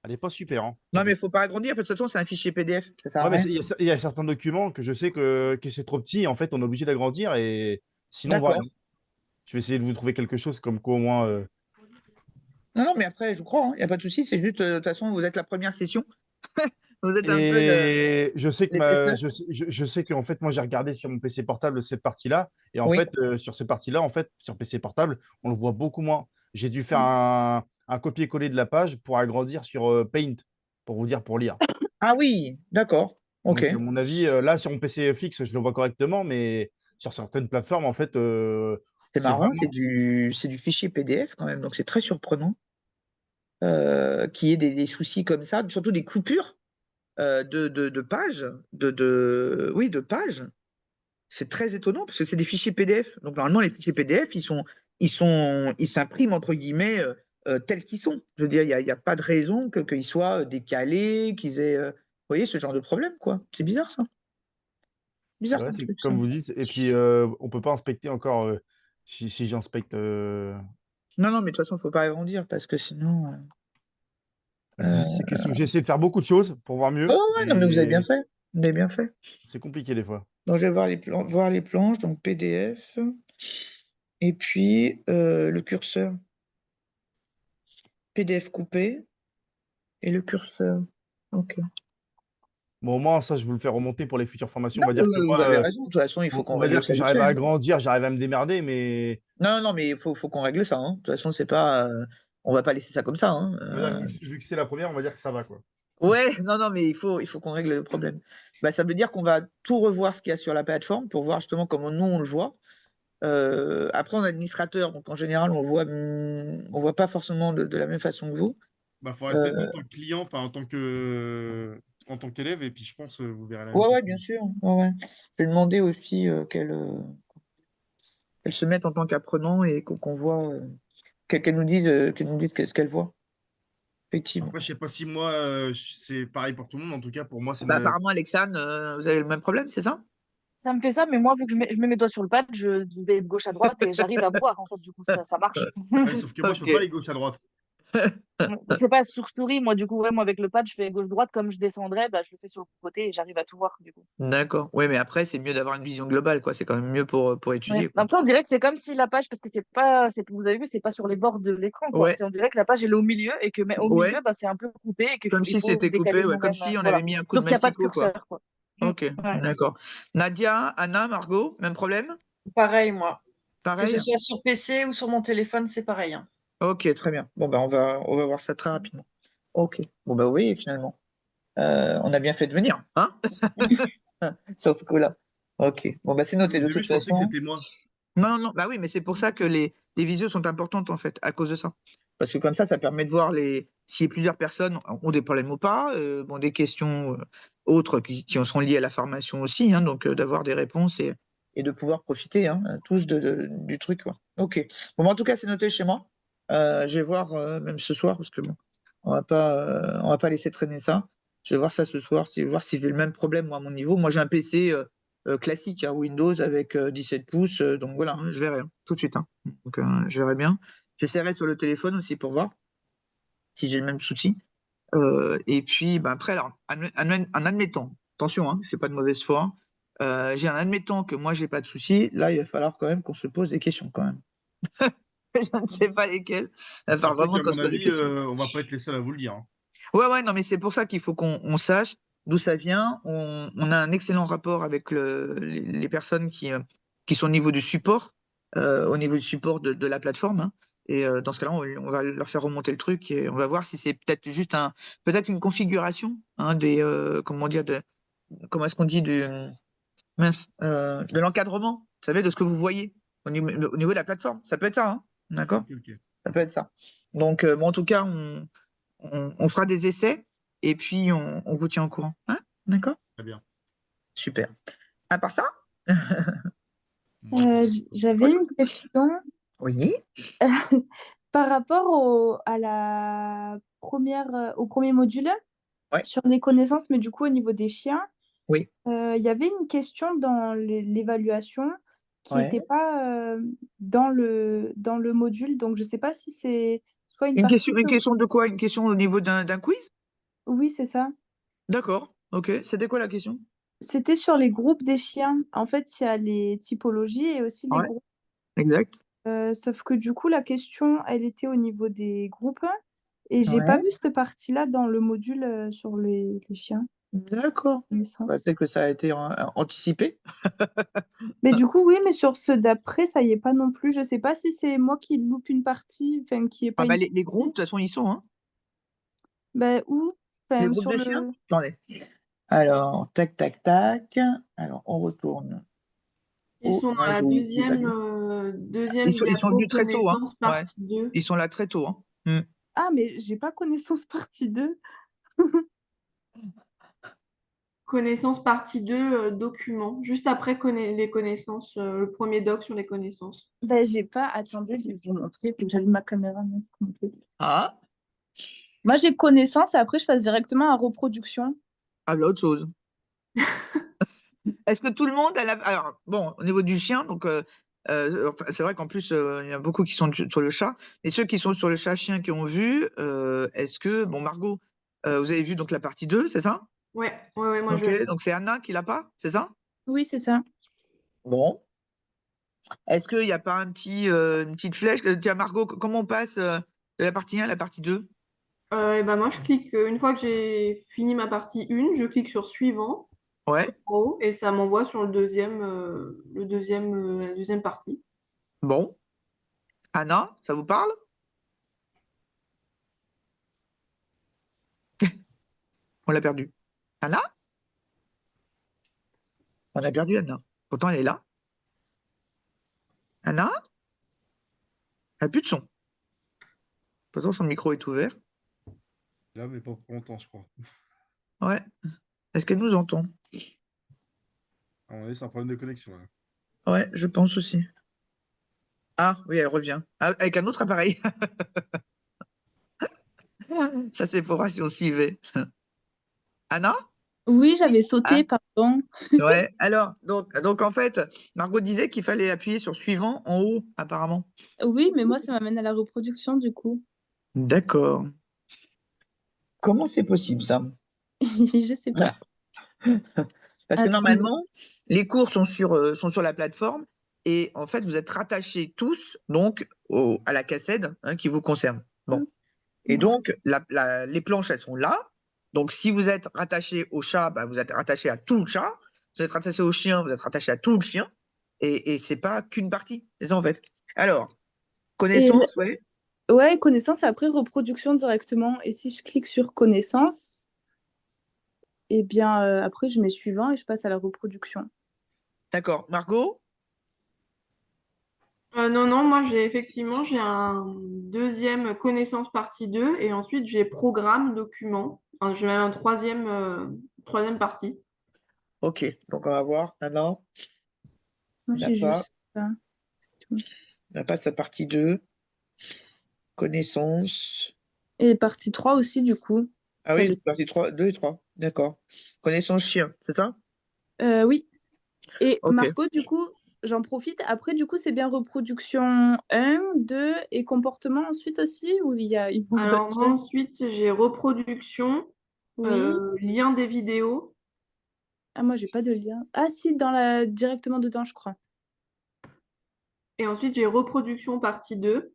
Speaker 7: elle n'est pas super. Hein.
Speaker 1: Non, mais il faut pas agrandir. De toute façon, c'est un fichier PDF. Ça sert à
Speaker 7: Ouais, mais
Speaker 1: rien.
Speaker 7: il y a certains documents que je sais que c'est trop petit. En fait, on est obligé d'agrandir et sinon, on voit
Speaker 1: D'accord.
Speaker 7: rien. Je vais essayer de vous trouver quelque chose comme quoi au moins.
Speaker 1: Non, non, mais après, je vous crois. Il n'y a pas de souci. C'est juste, de toute façon, vous êtes la première session. Vous êtes un peu
Speaker 7: Et je sais que
Speaker 1: les testeurs.
Speaker 7: je sais qu'en fait, moi, j'ai regardé sur mon PC portable cette partie-là. Et en
Speaker 1: Oui.
Speaker 7: fait, sur cette partie-là, en fait, sur PC portable, on le voit beaucoup moins. J'ai dû faire un copier-coller de la page pour agrandir sur Paint, pour vous dire, pour lire.
Speaker 1: Ah oui, d'accord. Ok.
Speaker 7: Donc, à mon avis, là, sur mon PC fixe, je le vois correctement, mais sur certaines plateformes, en fait,
Speaker 1: C'est
Speaker 7: c'est
Speaker 1: marrant,
Speaker 7: vraiment.
Speaker 1: c'est du fichier PDF quand même. Donc c'est très surprenant qu'il y ait des soucis comme ça, surtout des coupures de pages, oui, de pages. C'est très étonnant parce que c'est des fichiers PDF. Donc normalement, les fichiers PDF, ils s'impriment entre guillemets tels qu'ils sont. Je veux dire, il y a pas de raison qu'ils soient décalés, qu'ils aient, vous voyez, ce genre de problème, quoi. C'est bizarre ça. Bizarre
Speaker 7: Ouais,
Speaker 1: comme
Speaker 7: c'est
Speaker 1: truc ça.
Speaker 7: comme vous dites. Et puis, on peut pas inspecter encore si j'inspecte.
Speaker 1: Non, non, mais de toute façon, faut pas agrandir parce que sinon.
Speaker 7: C'est question. J'ai essayé de faire beaucoup de choses pour voir mieux.
Speaker 1: Oh ouais, non, mais vous avez bien
Speaker 7: Et
Speaker 1: fait. Vous avez bien fait.
Speaker 7: c'est compliqué des fois.
Speaker 1: Donc je vais voir les planches, donc PDF, et puis le curseur. PDF coupé et le curseur. Ok.
Speaker 7: Bon, au moins, ça, je vous le fais remonter pour les futures formations.
Speaker 1: Non,
Speaker 7: On va dire que
Speaker 1: vous
Speaker 7: moi,
Speaker 1: avez raison. De toute façon, il faut qu'on
Speaker 7: on va
Speaker 1: règle
Speaker 7: dire que
Speaker 1: ça vite
Speaker 7: j'arrive
Speaker 1: fait,
Speaker 7: à
Speaker 1: hein.
Speaker 7: agrandir, j'arrive à me démerder, mais
Speaker 1: Non, non, mais faut qu'on règle ça, hein. De toute façon, c'est pas, on va pas laisser ça comme ça, hein.
Speaker 7: on va dire que vu que c'est la première, on va dire que ça va, quoi.
Speaker 1: Ouais, non, non, mais il faut qu'on règle le problème. Bah, ça veut dire qu'on va tout revoir ce qu'il y a sur la plateforme pour voir justement comment nous on le voit. Après, on est administrateur, donc en général, on voit pas forcément de la même façon que vous.
Speaker 3: Bah, faudrait se mettre en tant que client, enfin en tant qu'élève, et puis je pense vous verrez la même
Speaker 1: Ouais,
Speaker 3: chose.
Speaker 1: ouais, bien sûr. Ouais, ouais. Je vais demander aussi qu'elle se mette en tant qu'apprenant et qu'on voit, qu'elle nous dise ce qu'elle voit. Effectivement.
Speaker 3: Après, je sais pas si moi, c'est pareil pour tout le monde. En tout cas, pour moi, c'est
Speaker 1: Bah, apparemment, Alexandre, vous avez le même problème, c'est ça?
Speaker 4: Ça me fait ça, mais moi, vu que je mets mes doigts sur le pad, je vais de gauche à droite et j'arrive à voir, en fait, du coup, ça marche.
Speaker 3: Ouais, sauf que moi, je peux
Speaker 1: Ok.
Speaker 3: pas aller gauche à droite.
Speaker 4: C'est pas sur souris, moi, du coup, ouais, moi, avec le pad, je fais gauche-droite, comme je descendrais, bah, je le fais sur le côté et j'arrive à tout voir, du coup.
Speaker 1: D'accord. Oui, mais après, c'est mieux d'avoir une vision globale, quoi. C'est quand même mieux pour
Speaker 4: Ouais.
Speaker 1: étudier, quoi.
Speaker 4: Après, on dirait que c'est comme si la page, parce que vous avez vu, c'est pas sur les bords de l'écran, quoi.
Speaker 1: Ouais,
Speaker 4: On dirait que la page, elle est au milieu et que, mais au
Speaker 1: ouais.
Speaker 4: milieu, bah, c'est un peu coupé et qu'il
Speaker 1: Comme
Speaker 4: il
Speaker 1: si
Speaker 4: faut
Speaker 1: c'était
Speaker 4: décaler
Speaker 1: coupé, ouais. Comme
Speaker 4: nous-mêmes.
Speaker 1: si on
Speaker 4: Voilà.
Speaker 1: avait mis un coup
Speaker 4: Sauf
Speaker 1: de
Speaker 4: qu'il n'y a pas de
Speaker 1: massicot, quoi.
Speaker 4: curseur, quoi.
Speaker 1: Ok,
Speaker 4: Ouais.
Speaker 1: d'accord. Nadia, Anna, Margot, même problème?
Speaker 2: Pareil, moi. Que
Speaker 1: Pareil?
Speaker 2: ce soit sur PC ou sur mon téléphone, c'est pareil, hein.
Speaker 1: Ok, très bien. Bon, bah, on va voir ça très rapidement. Ok. Bon, bah oui, finalement. On a bien fait de venir, hein? Sur ce coup-là. Ok. Bon, bah, c'est noté
Speaker 3: Au
Speaker 1: de
Speaker 3: début,
Speaker 1: toute
Speaker 3: je pensais que
Speaker 1: façon.
Speaker 3: c'était moi.
Speaker 1: Non, non, bah oui, mais c'est pour ça que les visios sont importantes, en fait, à cause de ça. Parce que comme ça permet de voir si plusieurs personnes ont des problèmes ou pas, bon, des questions autres qui en seront liées à la formation aussi, hein, donc d'avoir des réponses et de pouvoir profiter, hein, tous du truc, quoi. Ok. Bon, bah, en tout cas, c'est noté chez moi. Je vais voir même ce soir, parce que bon, on va pas laisser traîner ça. Je vais voir ça ce soir, voir si j'ai le même problème, moi, à mon niveau. Moi, j'ai un PC classique, hein, Windows avec 17 pouces, donc voilà, hein, je verrai, hein, tout de suite, hein. Donc, je verrai bien. J'essaierai sur le téléphone aussi pour voir si j'ai le même souci. Et puis, ben après, alors, en admettant, attention, hein, c'est pas de mauvaise foi, j'ai un admettant que moi j'ai pas de souci, là il va falloir quand même qu'on se pose des questions quand même. Je ne sais pas lesquelles. Il va falloir
Speaker 3: Surtout
Speaker 1: vraiment
Speaker 3: qu'à
Speaker 1: qu'on
Speaker 3: mon
Speaker 1: se pose des
Speaker 3: avis,
Speaker 1: questions.
Speaker 3: on va pas être les seuls à vous le dire, hein.
Speaker 1: Ouais, ouais, non, mais c'est pour ça qu'il faut qu'on sache. d'où ça vient. On a un excellent rapport avec les personnes qui sont au niveau du support de la plateforme, hein. Et dans ce cas-là, on va leur faire remonter le truc et on va voir si c'est peut-être juste peut-être une configuration, hein, comment dire, comment est-ce qu'on dit, mince, de l'encadrement, vous savez, de ce que vous voyez au niveau de la plateforme. Ça peut être ça, hein, d'accord?
Speaker 3: Ok.
Speaker 1: Ça peut être ça. Donc, bon, en tout cas, on fera des essais et puis on vous tient au courant. Hein, d'accord?
Speaker 3: Très bien.
Speaker 1: Super. À part ça,
Speaker 6: J'avais une question
Speaker 1: oui.
Speaker 6: par rapport au premier module
Speaker 1: Ouais.
Speaker 6: sur les connaissances, mais du coup au niveau des chiens.
Speaker 1: Oui.
Speaker 6: Il y avait une question dans l'évaluation qui
Speaker 1: Ouais.
Speaker 6: n'était pas dans le module, donc je ne sais pas si c'est soit une
Speaker 1: Une
Speaker 6: partie
Speaker 1: question de quoi? Une question au niveau d'un quiz?
Speaker 6: Oui, c'est ça.
Speaker 1: D'accord. Ok. C'était quoi la question?
Speaker 6: C'était sur les groupes des chiens. En fait, il y a les typologies et aussi les
Speaker 1: Ouais,
Speaker 6: groupes.
Speaker 1: exact.
Speaker 6: Sauf que du coup, la question, elle était au niveau des groupes et j'ai pas
Speaker 1: Ouais.
Speaker 6: vu cette partie-là dans le module sur les chiens,
Speaker 1: D'accord.
Speaker 6: connaissances.
Speaker 1: Peut-être que ça a été anticipé.
Speaker 6: Mais du coup, oui, mais sur ceux d'après, ça y est pas non plus. Je sais pas si c'est moi qui loupe une partie, enfin, qui est pas
Speaker 1: Ah bah,
Speaker 6: une
Speaker 1: les groupes, de toute façon, ils sont, hein.
Speaker 6: Ben, où?
Speaker 1: Les
Speaker 6: Enfin,
Speaker 1: groupes
Speaker 6: sur
Speaker 1: de chiens?
Speaker 6: le...
Speaker 1: Attendez. Alors, tac, tac, tac. Alors, on retourne
Speaker 5: Ils
Speaker 1: au
Speaker 5: sont dans la
Speaker 1: module qui va bien.
Speaker 5: deuxième
Speaker 1: Ils sont
Speaker 5: diapo,
Speaker 1: venus très tôt, hein.
Speaker 5: connaissances
Speaker 1: Ouais.
Speaker 5: partie 2.
Speaker 1: Ils sont là très tôt, hein. Hmm.
Speaker 6: Ah, mais j'ai pas connaissance partie 2.
Speaker 5: Connaissances partie 2, documents. Juste après les connaissances, le premier doc sur les connaissances.
Speaker 6: Ben, j'ai pas... Attendez, je vais vous montrer. Faut que j'allume ma caméra. Mince, comment on fait.
Speaker 1: Ah,
Speaker 6: Moi, j'ai connaissance et après, je passe directement à reproduction.
Speaker 1: ah, bah, autre chose. Est-ce que tout le monde a Alors, bon, au niveau du chien, donc, enfin, c'est vrai qu'en plus, il y a beaucoup qui sont sur le chat. Et ceux qui sont sur le chat-chien qui ont vu, est-ce que... Bon, Margot, vous avez vu donc la partie 2, c'est ça?
Speaker 5: Ouais, moi je
Speaker 1: Ok,
Speaker 5: l'ai.
Speaker 1: donc c'est Anna qui l'a pas, c'est ça?
Speaker 6: Oui, c'est ça.
Speaker 1: Bon. Est-ce qu'il n'y a pas une petite flèche? Tiens, Margot, comment on passe de la partie 1 à la partie 2?
Speaker 5: Et ben moi je clique, une fois que j'ai fini ma partie 1, je clique sur suivant
Speaker 1: Ouais,
Speaker 5: en haut et ça m'envoie sur la deuxième partie.
Speaker 1: bon. Anna, ça vous parle? On l'a perdu. Anna? On a perdu Anna. Pourtant, elle est là. Anna? Elle n'a plus de son. Pourtant, son micro est ouvert.
Speaker 3: Là, mais pas pour longtemps, je crois.
Speaker 1: Ouais. Est-ce qu'elle nous entend?
Speaker 3: À mon avis, c'est un problème de connexion, là.
Speaker 1: Ouais, je pense aussi. Ah, oui, elle revient. Ah, avec un autre appareil. Ça, c'est pour si on suivait. Anna?
Speaker 6: Oui, j'avais
Speaker 1: Ah,
Speaker 6: sauté, pardon.
Speaker 1: ouais. Alors, donc en fait, Margot disait qu'il fallait appuyer sur suivant en haut, apparemment.
Speaker 6: Oui, mais moi, ça m'amène à la reproduction, du coup.
Speaker 1: D'accord. Comment c'est possible, ça?
Speaker 6: Je sais pas.
Speaker 1: Parce que
Speaker 6: Attendez.
Speaker 1: normalement, les cours sont sur la plateforme et en fait, vous êtes rattachés tous donc à la cassette, hein, qui vous concerne. Bon. Et donc, les planches, elles sont là. Donc, si vous êtes rattaché au chat, bah, vous êtes rattaché à tout le chat. Vous êtes rattaché au chien, vous êtes rattaché à tout le chien. Et c'est pas qu'une partie. C'est ça, en fait. Alors,
Speaker 6: Et
Speaker 1: connaissance, ouais.
Speaker 6: ouais, connaissance, et après reproduction directement. Et si je clique sur connaissance, eh bien, après, je mets suivant et je passe à la reproduction.
Speaker 1: D'accord. Margot?
Speaker 5: Non, moi j'ai un deuxième connaissance partie 2 et ensuite j'ai programme, document. Enfin, j'ai même un troisième partie.
Speaker 1: Ok. Donc, on va voir. Maintenant,
Speaker 6: Moi,
Speaker 1: on n'a
Speaker 6: j'ai
Speaker 1: pas,
Speaker 6: juste ça. C'est tout.
Speaker 1: on n'a pas sa partie 2. Connaissance.
Speaker 6: Et partie 3 aussi, du coup.
Speaker 1: Ah
Speaker 6: Enfin,
Speaker 1: oui, partie 3, 2 et 3. D'accord. Connaissance chien, c'est ça?
Speaker 6: oui. Et
Speaker 1: Ok.
Speaker 6: Margot, du coup, j'en profite. Après, du coup, c'est bien reproduction 1, 2 et comportement ensuite aussi, ou il manque d'autres
Speaker 5: Alors moi
Speaker 6: choses?
Speaker 5: ensuite j'ai reproduction,
Speaker 6: Oui.
Speaker 5: lien des vidéos
Speaker 6: Ah, moi, j'ai pas de lien. Ah, si, directement dedans, je crois.
Speaker 5: et ensuite j'ai reproduction partie 2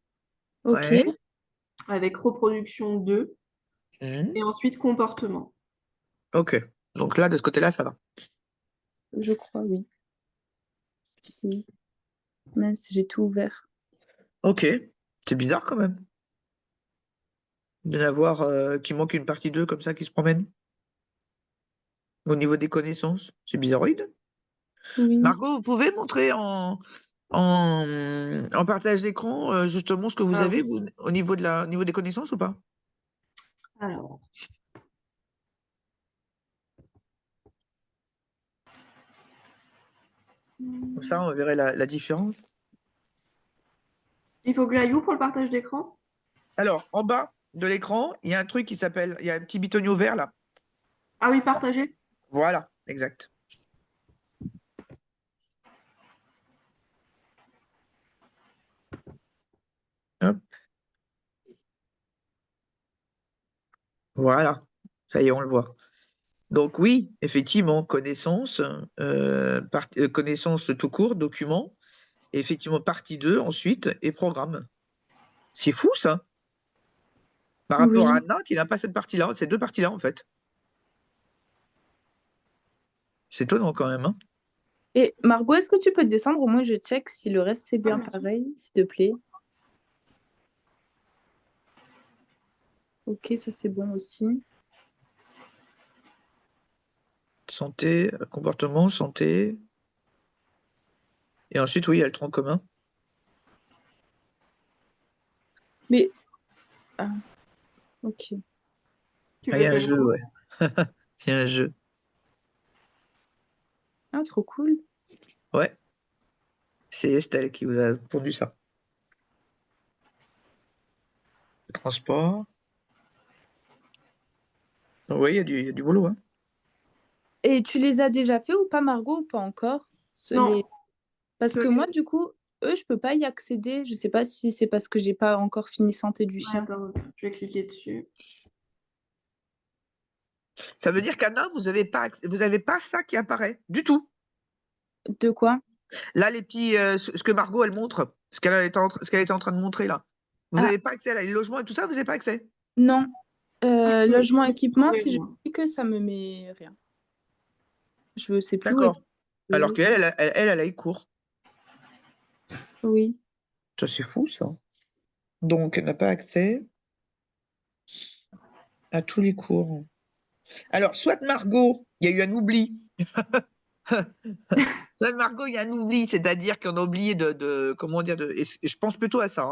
Speaker 6: Ok.
Speaker 1: Ouais.
Speaker 5: avec reproduction 2
Speaker 1: Mhm.
Speaker 5: et ensuite comportement.
Speaker 1: Ok. Donc là, de ce côté-là, ça va.
Speaker 6: Je crois, oui. Oui. Mince, j'ai tout ouvert.
Speaker 1: Ok, c'est bizarre quand même de n'avoir qu'il manque une partie 2 comme ça qui se promène. Au niveau des connaissances, c'est bizarroïde.
Speaker 6: Oui.
Speaker 1: Margot, vous pouvez montrer en partage d'écran justement ce que vous
Speaker 5: Ah
Speaker 1: avez
Speaker 5: oui.
Speaker 1: vous, au niveau des connaissances ou pas?
Speaker 5: Alors,
Speaker 1: Comme ça, on verrait la différence.
Speaker 5: il faut que j'aille où pour le partage d'écran?
Speaker 1: Alors, en bas de l'écran, il y a un truc qui s'appelle, il y a un petit bitonio vert là.
Speaker 5: Ah oui, partager.
Speaker 1: Voilà, exact. Hop. Voilà, ça y est, on le voit. Donc oui, effectivement, connaissance tout court, document, et effectivement partie 2 ensuite, et programme. C'est fou ça, par rapport à
Speaker 6: Oui.
Speaker 1: Anna qui n'a pas cette partie-là, ces deux parties-là en fait. C'est étonnant quand même, hein.
Speaker 6: Et Margot, est-ce que tu peux descendre? Au moins, je check si le reste, c'est bien
Speaker 5: bien sûr.
Speaker 6: pareil, s'il te plaît. Ok, ça, c'est bon aussi.
Speaker 1: Santé, comportement, santé. Et ensuite, oui, il y a le tronc commun.
Speaker 6: Mais... Ah, ok.
Speaker 5: Tu
Speaker 1: Ah, il y
Speaker 5: veux
Speaker 1: a un
Speaker 5: quel
Speaker 1: jeu,
Speaker 5: mot?
Speaker 1: ouais. Il y a un jeu.
Speaker 6: Ah, trop cool.
Speaker 1: Ouais, c'est Estelle qui vous a pondu ça. Le transport. Oui, il y a du boulot, hein.
Speaker 6: Et tu les as déjà fait ou pas, Margot, ou pas encore?
Speaker 5: Non.
Speaker 6: Parce que moi, du coup, eux, je peux pas y accéder. Je sais pas si c'est parce que j'ai pas encore fini santé du chien.
Speaker 5: Attends, je vais cliquer dessus.
Speaker 1: Ça veut dire qu'Anna, vous avez pas ça qui apparaît du tout.
Speaker 6: De quoi?
Speaker 1: Là, les petits, ce que Margot, elle montre, ce qu'elle était en train de montrer là. Vous
Speaker 6: Ah.
Speaker 1: n'avez pas accès à les logements et tout ça, vous n'avez pas accès?
Speaker 6: Non. Logement,
Speaker 5: je peux
Speaker 6: équipement,
Speaker 5: ouvrir,
Speaker 6: si je
Speaker 5: moi.
Speaker 6: clique, ça me met rien. Je sais plus où est.
Speaker 1: D'accord. Alors qu'elle, elle a les cours.
Speaker 6: Oui.
Speaker 1: Ça, c'est fou, ça. Donc, elle n'a pas accès à tous les cours. Alors, soit Margot, il y a eu un oubli. Soit Margot, il y a un oubli, c'est-à-dire qu'on a oublié comment dire, et je pense plutôt à ça,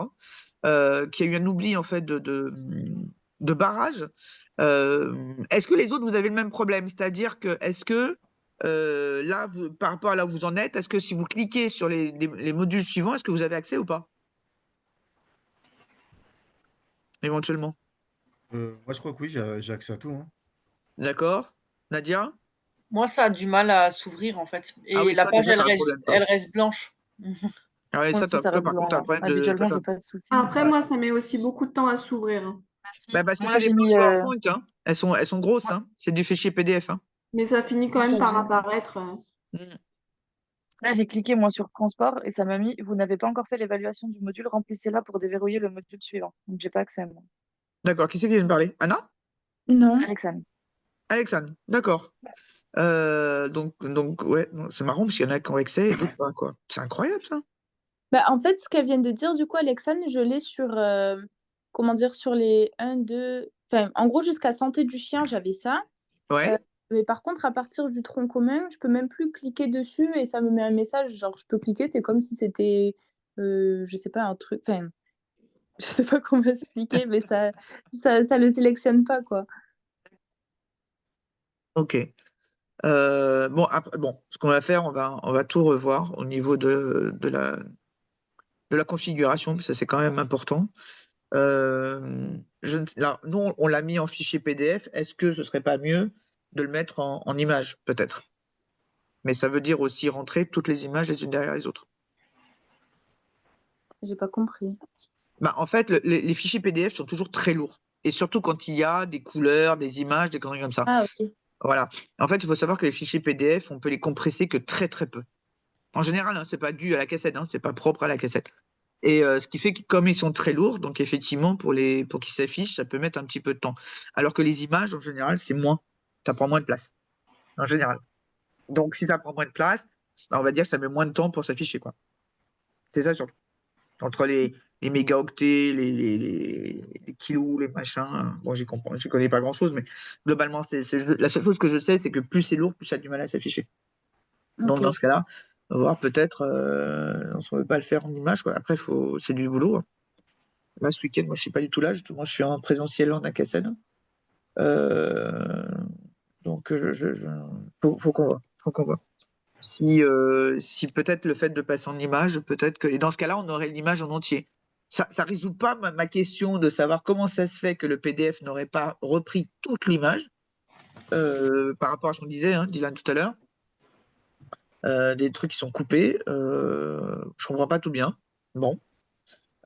Speaker 1: hein, qu'il y a eu un oubli en fait de barrage. Est-ce que les autres, vous avez le même problème? C'est-à-dire que, est-ce que là, par rapport à là où vous en êtes, est-ce que si vous cliquez sur les modules suivants, est-ce que vous avez accès ou pas? Éventuellement.
Speaker 3: Moi, je crois que oui, j'ai accès à tout, hein.
Speaker 1: D'accord? Nadia?
Speaker 8: Moi, ça a du mal à s'ouvrir en fait.
Speaker 1: Ah
Speaker 8: Et
Speaker 1: oui,
Speaker 8: la
Speaker 1: toi,
Speaker 8: page,
Speaker 1: déjà, tu as un problème, toi.
Speaker 8: elle reste blanche.
Speaker 1: Ah ouais,
Speaker 4: Moi
Speaker 1: ça,
Speaker 4: aussi, ça
Speaker 1: toi,
Speaker 4: reste
Speaker 1: par contre, tu as un
Speaker 4: blanc.
Speaker 1: problème de.
Speaker 4: Habituellement, j'ai pas de soucis.
Speaker 5: Après,
Speaker 1: Ouais.
Speaker 5: moi, ça met aussi beaucoup de temps à s'ouvrir, hein.
Speaker 1: Bah, parce que
Speaker 4: Moi,
Speaker 1: c'est
Speaker 4: là,
Speaker 1: des
Speaker 4: j'ai mis.
Speaker 1: pages PowerPoint, hein. Elles sont grosses, hein. C'est du fichier PDF, hein.
Speaker 5: Mais ça finit quand
Speaker 4: Moi,
Speaker 5: même
Speaker 4: ça,
Speaker 5: par
Speaker 4: j'ai-
Speaker 5: apparaître.
Speaker 1: Mm.
Speaker 4: Là, j'ai cliqué, moi, sur transport et ça m'a mis vous n'avez pas encore fait l'évaluation du module, remplissez-la pour déverrouiller le module suivant. Donc, j'ai pas accès à moi.
Speaker 1: D'accord. Qui c'est qui vient de parler? Anna?
Speaker 6: Non.
Speaker 4: Alexandre.
Speaker 1: Alexandre. D'accord. Donc, ouais, non, c'est marrant parce qu'il y en a qui ont accès et d'autres pas, quoi. C'est incroyable, ça.
Speaker 6: Bah, en fait, ce qu'elle vient de dire, du coup, Alexandre, je l'ai sur, comment dire, sur les 1, 2... Enfin, en gros, jusqu'à santé du chien, j'avais ça.
Speaker 1: Ouais.
Speaker 6: Mais par contre, à partir du tronc commun, je peux même plus cliquer dessus et ça me met un message. Genre, je peux cliquer, c'est comme si c'était, je sais pas, un truc... Enfin, je sais pas comment expliquer, mais ça le sélectionne pas, quoi.
Speaker 1: Ok. Bon, ce qu'on va faire, on va tout revoir au niveau de la configuration, parce que ça, c'est quand même important. Là, nous, on l'a mis en fichier PDF. Est-ce que ce serait pas mieux de le mettre en image, peut-être? Mais ça veut dire aussi rentrer toutes les images les unes derrière les autres.
Speaker 6: J'ai pas compris.
Speaker 1: Bah, en fait, les fichiers PDF sont toujours très lourds. Et surtout quand il y a des couleurs, des images, des conneries comme ça.
Speaker 6: Ah, ok.
Speaker 1: Voilà. En fait, il faut savoir que les fichiers PDF, on peut les compresser que très très peu. En général, hein, c'est pas dû à la cassette, hein, c'est pas propre à la cassette. Et ce qui fait que comme ils sont très lourds, donc effectivement, pour qu'ils s'affichent, ça peut mettre un petit peu de temps. Alors que les images, en général, c'est moins. Ça prend moins de place. en général. Donc, si ça prend moins de place, bah, on va dire que ça met moins de temps pour s'afficher, quoi. C'est ça surtout. Entre les mégaoctets, les kilos, les machins. Bon, j'y connais pas grand-chose, mais globalement, la seule chose que je sais, c'est que plus c'est lourd, plus ça a du mal à s'afficher. Donc,
Speaker 6: Ok.
Speaker 1: dans ce cas-là, on va voir peut-être, on ne veut pas le faire en image, quoi. Après, c'est du boulot, hein. Là, ce week-end, moi, je suis pas du tout là. Moi, je suis en présentiel en AKSN. Donc, faut qu'on voit. Faut qu'on voit. Si peut-être le fait de passer en image, peut-être que. Et dans ce cas-là, on aurait l'image en entier. Ça ne résout pas ma question de savoir comment ça se fait que le PDF n'aurait pas repris toute l'image par rapport à ce qu'on disait, hein, Dylan, tout à l'heure. Des trucs qui sont coupés. Je comprends pas tout bien. Bon.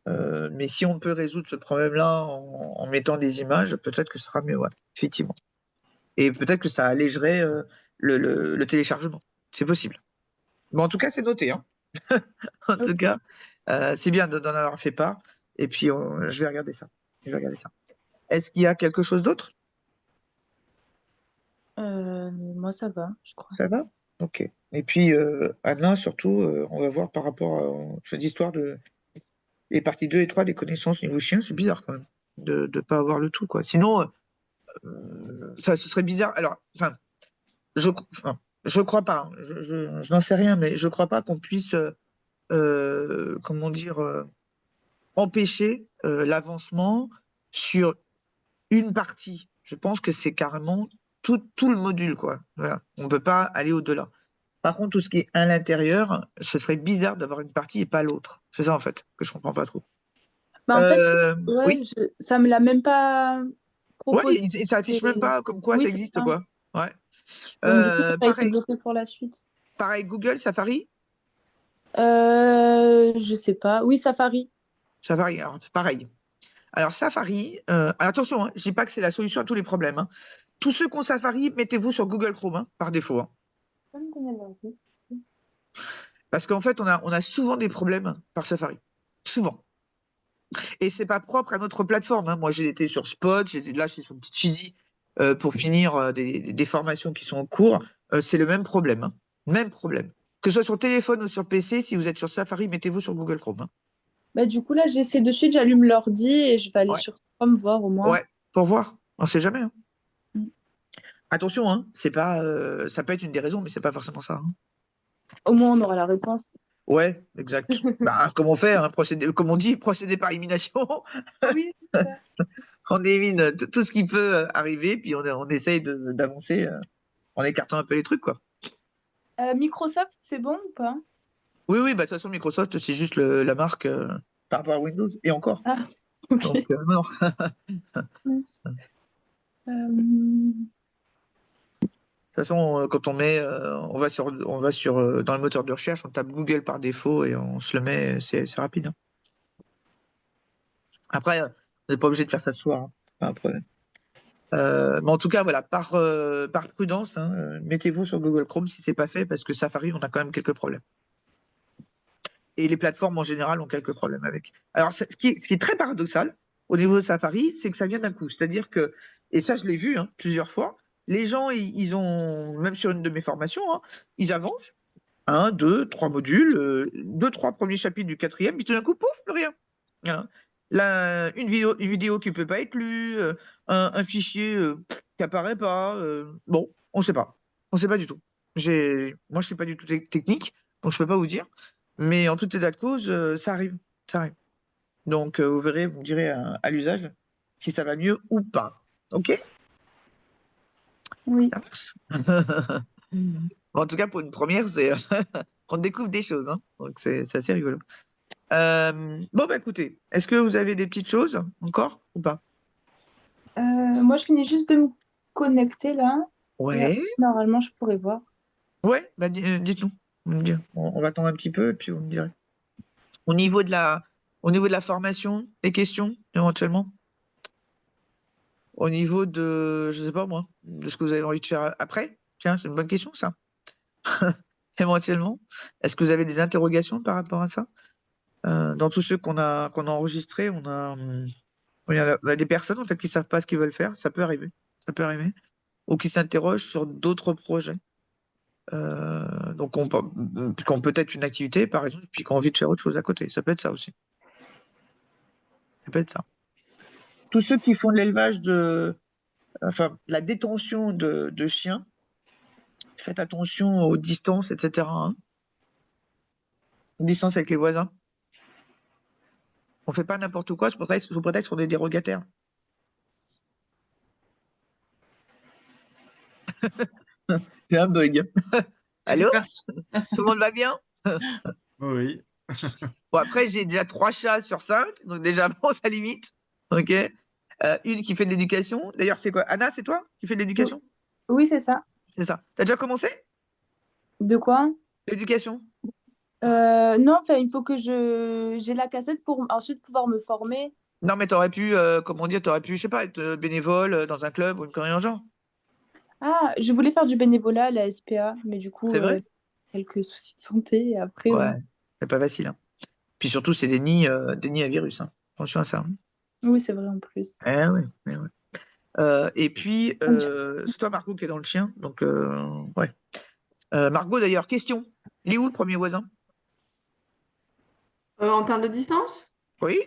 Speaker 1: Mais si on peut résoudre ce problème-là en mettant des images, peut-être que ce sera mieux, ouais, effectivement. Et peut-être que ça allégerait le téléchargement. C'est possible. Bon, en tout cas, c'est noté, hein. En tout
Speaker 6: Ok.
Speaker 1: cas, c'est bien d'en avoir fait part. Et puis, je vais regarder ça. Je vais regarder ça. Est-ce qu'il y a quelque chose d'autre?
Speaker 6: Moi, ça va, je crois.
Speaker 1: Ça va? Ok. Et puis, Anna, surtout, on va voir par rapport à cette histoire de les parties 2 et 3 des connaissances niveau chien. C'est bizarre quand même de ne pas avoir le tout, quoi. Sinon, ça, ce serait bizarre. Alors, enfin, je crois pas, hein. Je n'en sais rien, mais je crois pas qu'on puisse, comment dire, empêcher l'avancement sur une partie. Je pense que c'est carrément tout le module, quoi. Voilà. On ne peut pas aller au-delà. Par contre, tout ce qui est à l'intérieur, ce serait bizarre d'avoir une partie et pas l'autre. C'est ça, en fait, que je comprends pas trop.
Speaker 6: Bah, en fait,
Speaker 1: Oui,
Speaker 6: ça me l'a même pas
Speaker 1: ouais,
Speaker 6: proposé.
Speaker 1: et ça affiche même pas comme quoi
Speaker 6: Oui,
Speaker 1: ça
Speaker 6: c'est
Speaker 1: existe,
Speaker 6: ça.
Speaker 1: quoi. Ouais.
Speaker 6: Donc, du coup, ça a été
Speaker 1: Pareil,
Speaker 6: bloqué pour la suite.
Speaker 1: pareil, Google, Safari.
Speaker 6: Je sais pas. Oui, Safari.
Speaker 1: Safari, alors, pareil. Alors, Safari, attention, hein, je dis pas que c'est la solution à tous les problèmes, hein. Tous ceux qui ont Safari, mettez-vous sur Google Chrome, hein, par défaut, hein. Parce qu'en fait, on a souvent des problèmes par Safari. Souvent. Et c'est pas propre à notre plateforme, hein. Moi, j'ai été sur Spot, là, je suis sur Petite Cheesy pour finir des formations qui sont en cours. C'est le même problème, hein. Même problème. Que ce soit sur téléphone ou sur PC, si vous êtes sur Safari, mettez-vous sur Google Chrome, hein.
Speaker 6: Bah, du coup, là, j'essaie de suite, j'allume l'ordi et je vais aller
Speaker 1: Ouais,
Speaker 6: sur Chrome voir au moins.
Speaker 1: ouais, pour voir. On sait jamais, hein.
Speaker 6: Mm.
Speaker 1: Attention, hein, c'est pas, ça peut être une des raisons, mais c'est pas forcément ça, hein.
Speaker 6: Au moins, on aura la réponse.
Speaker 1: Ouais, exact. Bah, comme on fait, hein, comme on dit, procéder par élimination.
Speaker 6: Oui, c'est ça.
Speaker 1: On élimine tout ce qui peut arriver, puis on essaye d'avancer en écartant un peu les trucs, quoi.
Speaker 6: Microsoft, c'est bon ou pas?
Speaker 1: Oui, oui, bah, de toute façon, Microsoft, c'est juste la marque par rapport à Windows, et encore.
Speaker 6: Ah, ok.
Speaker 1: Donc, non.
Speaker 6: Mince.
Speaker 1: De toute façon, quand on va sur dans le moteur de recherche, on tape Google par défaut et on se le met, c'est rapide, hein. Après, on n'est pas obligé de faire ça ce soir, hein, c'est pas un problème. Mais en tout cas, voilà, par prudence, hein, mettez-vous sur Google Chrome si c'est pas fait, parce que Safari, on a quand même quelques problèmes. Et les plateformes en général ont quelques problèmes avec. Alors, ce qui est très paradoxal au niveau de Safari, c'est que ça vient d'un coup. C'est-à-dire que, et ça, je l'ai vu, hein, plusieurs fois, les gens, ils ont, même sur une de mes formations, hein, ils avancent, 1, 2, 3 modules, 2, 3 premiers chapitres du 4e, puis tout d'un coup, pouf, plus rien. Voilà. Là, une vidéo qui ne peut pas être lue, un fichier qui apparaît pas. Bon, on ne sait pas. On ne sait pas du tout. Moi, je ne suis pas du tout technique, donc je ne peux pas vous dire. Mais en tout état de cause, ça arrive. Ça arrive. Donc, vous verrez, vous me direz à l'usage si ça va mieux ou pas. OK?
Speaker 6: Oui.
Speaker 1: Ça marche. Bon, en tout cas, pour une première, on découvre des choses, hein. Donc, c'est assez rigolo. Bon, bah écoutez, est-ce que vous avez des petites choses encore ou pas?
Speaker 6: Moi, je finis juste de me connecter là. Et
Speaker 1: Ouais,
Speaker 6: normalement, je pourrais voir.
Speaker 1: ouais, bah dites-nous. Vous me direz. On va attendre un petit peu et puis vous me direz. Au niveau de la formation, des questions éventuellement? Au niveau de, je sais pas moi, de ce que vous avez envie de faire après? Tiens, c'est une bonne question ça. Éventuellement. Est-ce que vous avez des interrogations par rapport à ça? Dans tous ceux qu'on a enregistrés, on a des personnes en fait qui savent pas ce qu'ils veulent faire. Ça peut arriver. Ça peut arriver. ou qui s'interrogent sur d'autres projets. Donc, qui ont peut-être une activité, par exemple, puis qui ont envie de faire autre chose à côté. Ça peut être ça aussi. Ça peut être ça. Tous ceux qui font de l'élevage la détention de chiens, faites attention aux distances, etc. Hein. Distance avec les voisins. On fait pas n'importe quoi, sous prétexte qu'on est dérogataire. J'ai un bug. Allô? Tout le monde va bien?
Speaker 3: Oui.
Speaker 1: Bon, après, j'ai déjà 3 chats sur 5, donc déjà, bon, ça limite. OK. Une qui fait de l'éducation. D'ailleurs, c'est quoi? Anna, c'est toi qui fais de l'éducation?
Speaker 6: Oui, c'est ça.
Speaker 1: C'est ça. T'as déjà commencé?
Speaker 6: De quoi?
Speaker 1: L'éducation?
Speaker 6: Non, enfin, il faut que j'ai la cassette pour ensuite pouvoir me former.
Speaker 1: Non, mais t'aurais pu, je sais pas, être bénévole dans un club ou une connerie en genre.
Speaker 6: Ah, je voulais faire du bénévolat à la SPA, mais du coup,
Speaker 1: C'est vrai?
Speaker 6: quelques soucis de santé. Et après,
Speaker 1: Ouais, c'est pas facile. Hein. Puis surtout, c'est des nids à virus. Hein. Attention à ça. Hein.
Speaker 6: oui, c'est vrai en plus.
Speaker 1: Eh oui, eh oui. Et puis, c'est toi, Margot, qui est dans le chien. Donc, ouais. Margot, d'ailleurs, question. Il est où le premier voisin?
Speaker 5: En termes de distance?
Speaker 1: Oui?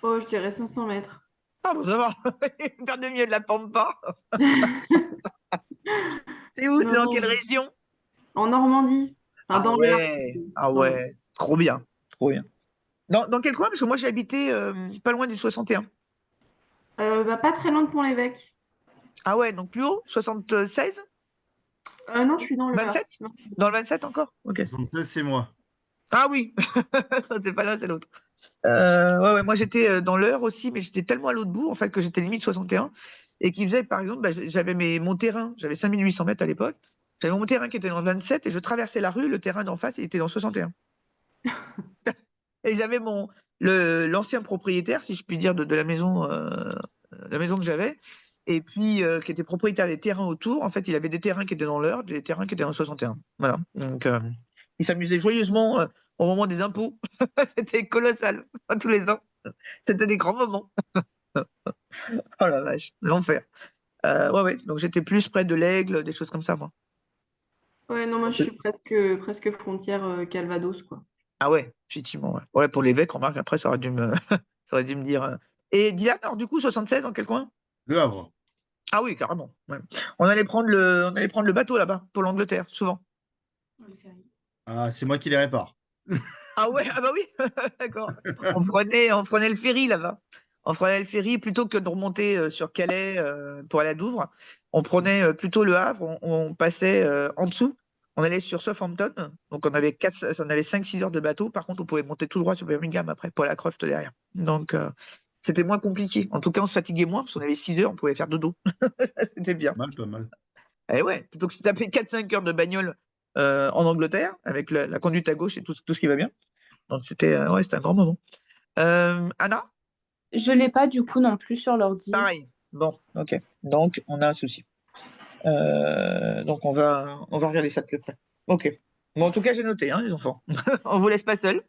Speaker 5: Oh, je dirais 500 mètres.
Speaker 1: Ah, bon, ça va. Faire de mieux de la pampa. T'es où? T'es
Speaker 5: Non,
Speaker 1: dans quelle région?
Speaker 5: en Normandie. Enfin,
Speaker 1: Ah
Speaker 5: dans
Speaker 1: ouais. Ah
Speaker 5: Voilà.
Speaker 1: ouais. Trop bien. Trop bien. Dans quel coin? Parce que moi, j'ai habité pas loin du 61.
Speaker 5: Pas très loin de Pont-l'Évêque.
Speaker 1: Ah ouais, donc plus haut? 76?
Speaker 5: Non, je suis dans le
Speaker 1: 27? Dans le 27 encore? Ok.
Speaker 3: 76, c'est moi.
Speaker 1: Ah oui, c'est pas l'un, c'est l'autre. Ouais, moi j'étais dans l'Eure aussi, mais j'étais tellement à l'autre bout en fait que j'étais limite 61 et qui faisait par exemple, j'avais mon terrain, j'avais 5800 mètres à l'époque, j'avais mon terrain qui était dans le 27 et je traversais la rue, le terrain d'en face il était dans le 61. Et j'avais l'ancien propriétaire, si je puis dire, de la maison que j'avais, et puis qui était propriétaire des terrains autour. En fait, il avait des terrains qui étaient dans l'Eure, des terrains qui étaient dans le 61. Voilà. Donc, il s'amusait joyeusement au moment des impôts. C'était colossal, tous les ans. C'était des grands moments. Oh la vache, l'enfer. Ouais. Donc, j'étais plus près de l'Aigle, des choses comme ça, moi.
Speaker 5: Ouais, non, moi je suis presque frontière Calvados, quoi.
Speaker 1: Ah ouais, effectivement. Ouais, ouais pour l'évêque, remarque, après, ça aurait dû me, ça aurait dû me dire. Et Dylan, alors, du coup, 76, dans quel coin?
Speaker 3: Le Havre.
Speaker 1: Ah oui, carrément. Ouais. On allait prendre le bateau là-bas, pour l'Angleterre, souvent.
Speaker 3: Ah, c'est moi qui les répare.
Speaker 1: Ah ouais, ah bah oui, d'accord. On prenait le ferry là-bas. On prenait le ferry plutôt que de remonter sur Calais pour aller à Douvres. On prenait plutôt le Havre, on passait en dessous. On allait sur Southampton, donc on avait 5-6 heures de bateau. Par contre, on pouvait monter tout droit sur Birmingham après, pour la Croft derrière. Donc, c'était moins compliqué. En tout cas, on se fatiguait moins parce qu'on avait 6 heures, on pouvait faire dodo. C'était bien.
Speaker 3: Pas mal.
Speaker 1: Et ouais, plutôt que de taper 4-5 heures de bagnole en Angleterre, avec la conduite à gauche et tout ce qui va bien. Donc, c'était un grand moment. Anna?
Speaker 6: Je l'ai pas du coup non plus sur l'ordi.
Speaker 1: Pareil. Bon, ok. Donc, on a un souci. Donc, on va regarder ça de plus près. Ok. Bon, en tout cas, j'ai noté, hein, les enfants. On vous laisse pas seuls.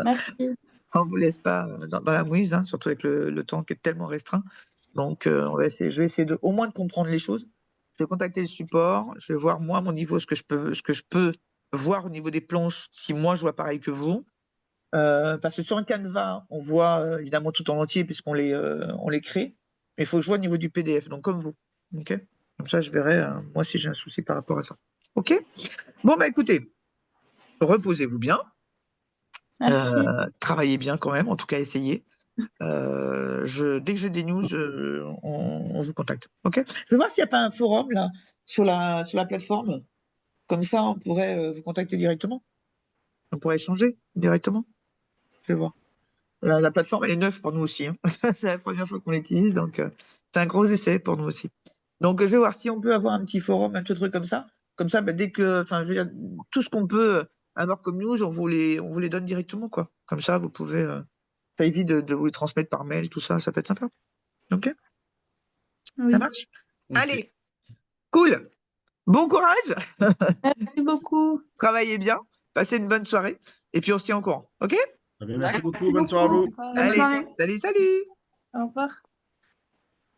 Speaker 6: Merci.
Speaker 1: On vous laisse pas dans la mouise, hein, surtout avec le temps qui est tellement restreint. Donc, je vais essayer au moins de comprendre les choses. Je vais contacter le support. Je vais voir, moi, à mon niveau, ce que je peux voir au niveau des planches, si moi, je vois pareil que vous. Parce que sur un canevas, on voit évidemment tout en entier puisqu'on les crée. Mais il faut que je vois au niveau du PDF, donc comme vous. Ok. Comme ça, je verrai, moi, si j'ai un souci par rapport à ça. Ok. Bon, bah écoutez, reposez-vous bien.
Speaker 6: Merci.
Speaker 1: Travaillez bien quand même, en tout cas, essayez. Dès que j'ai des news, on vous contacte. Ok. Je vais voir s'il n'y a pas un forum là sur la plateforme. Comme ça, on pourrait vous contacter directement. On pourrait échanger directement. Je vais voir. La plateforme, elle est neuve pour nous aussi. Hein. C'est la première fois qu'on l'utilise, donc c'est un gros essai pour nous aussi. Donc, je vais voir si on peut avoir un petit forum, un petit truc comme ça. Comme ça, bah, je veux dire, tout ce qu'on peut avoir comme news, on vous les donne directement, quoi. Comme ça, vous pouvez, ça évite de vous les transmettre par mail, tout ça, ça peut être sympa. Ok?
Speaker 6: Oui.
Speaker 1: Ça marche?
Speaker 3: Ok.
Speaker 1: Allez, cool. Bon courage.
Speaker 6: Merci beaucoup.
Speaker 1: Travaillez bien. Passez une bonne soirée. Et puis, on se tient au courant. Ok?
Speaker 3: Très bien, merci
Speaker 8: D'accord.
Speaker 3: beaucoup. Bonne soirée à vous.
Speaker 5: Bonne
Speaker 1: Allez,
Speaker 5: soirée.
Speaker 1: salut.
Speaker 6: Au revoir.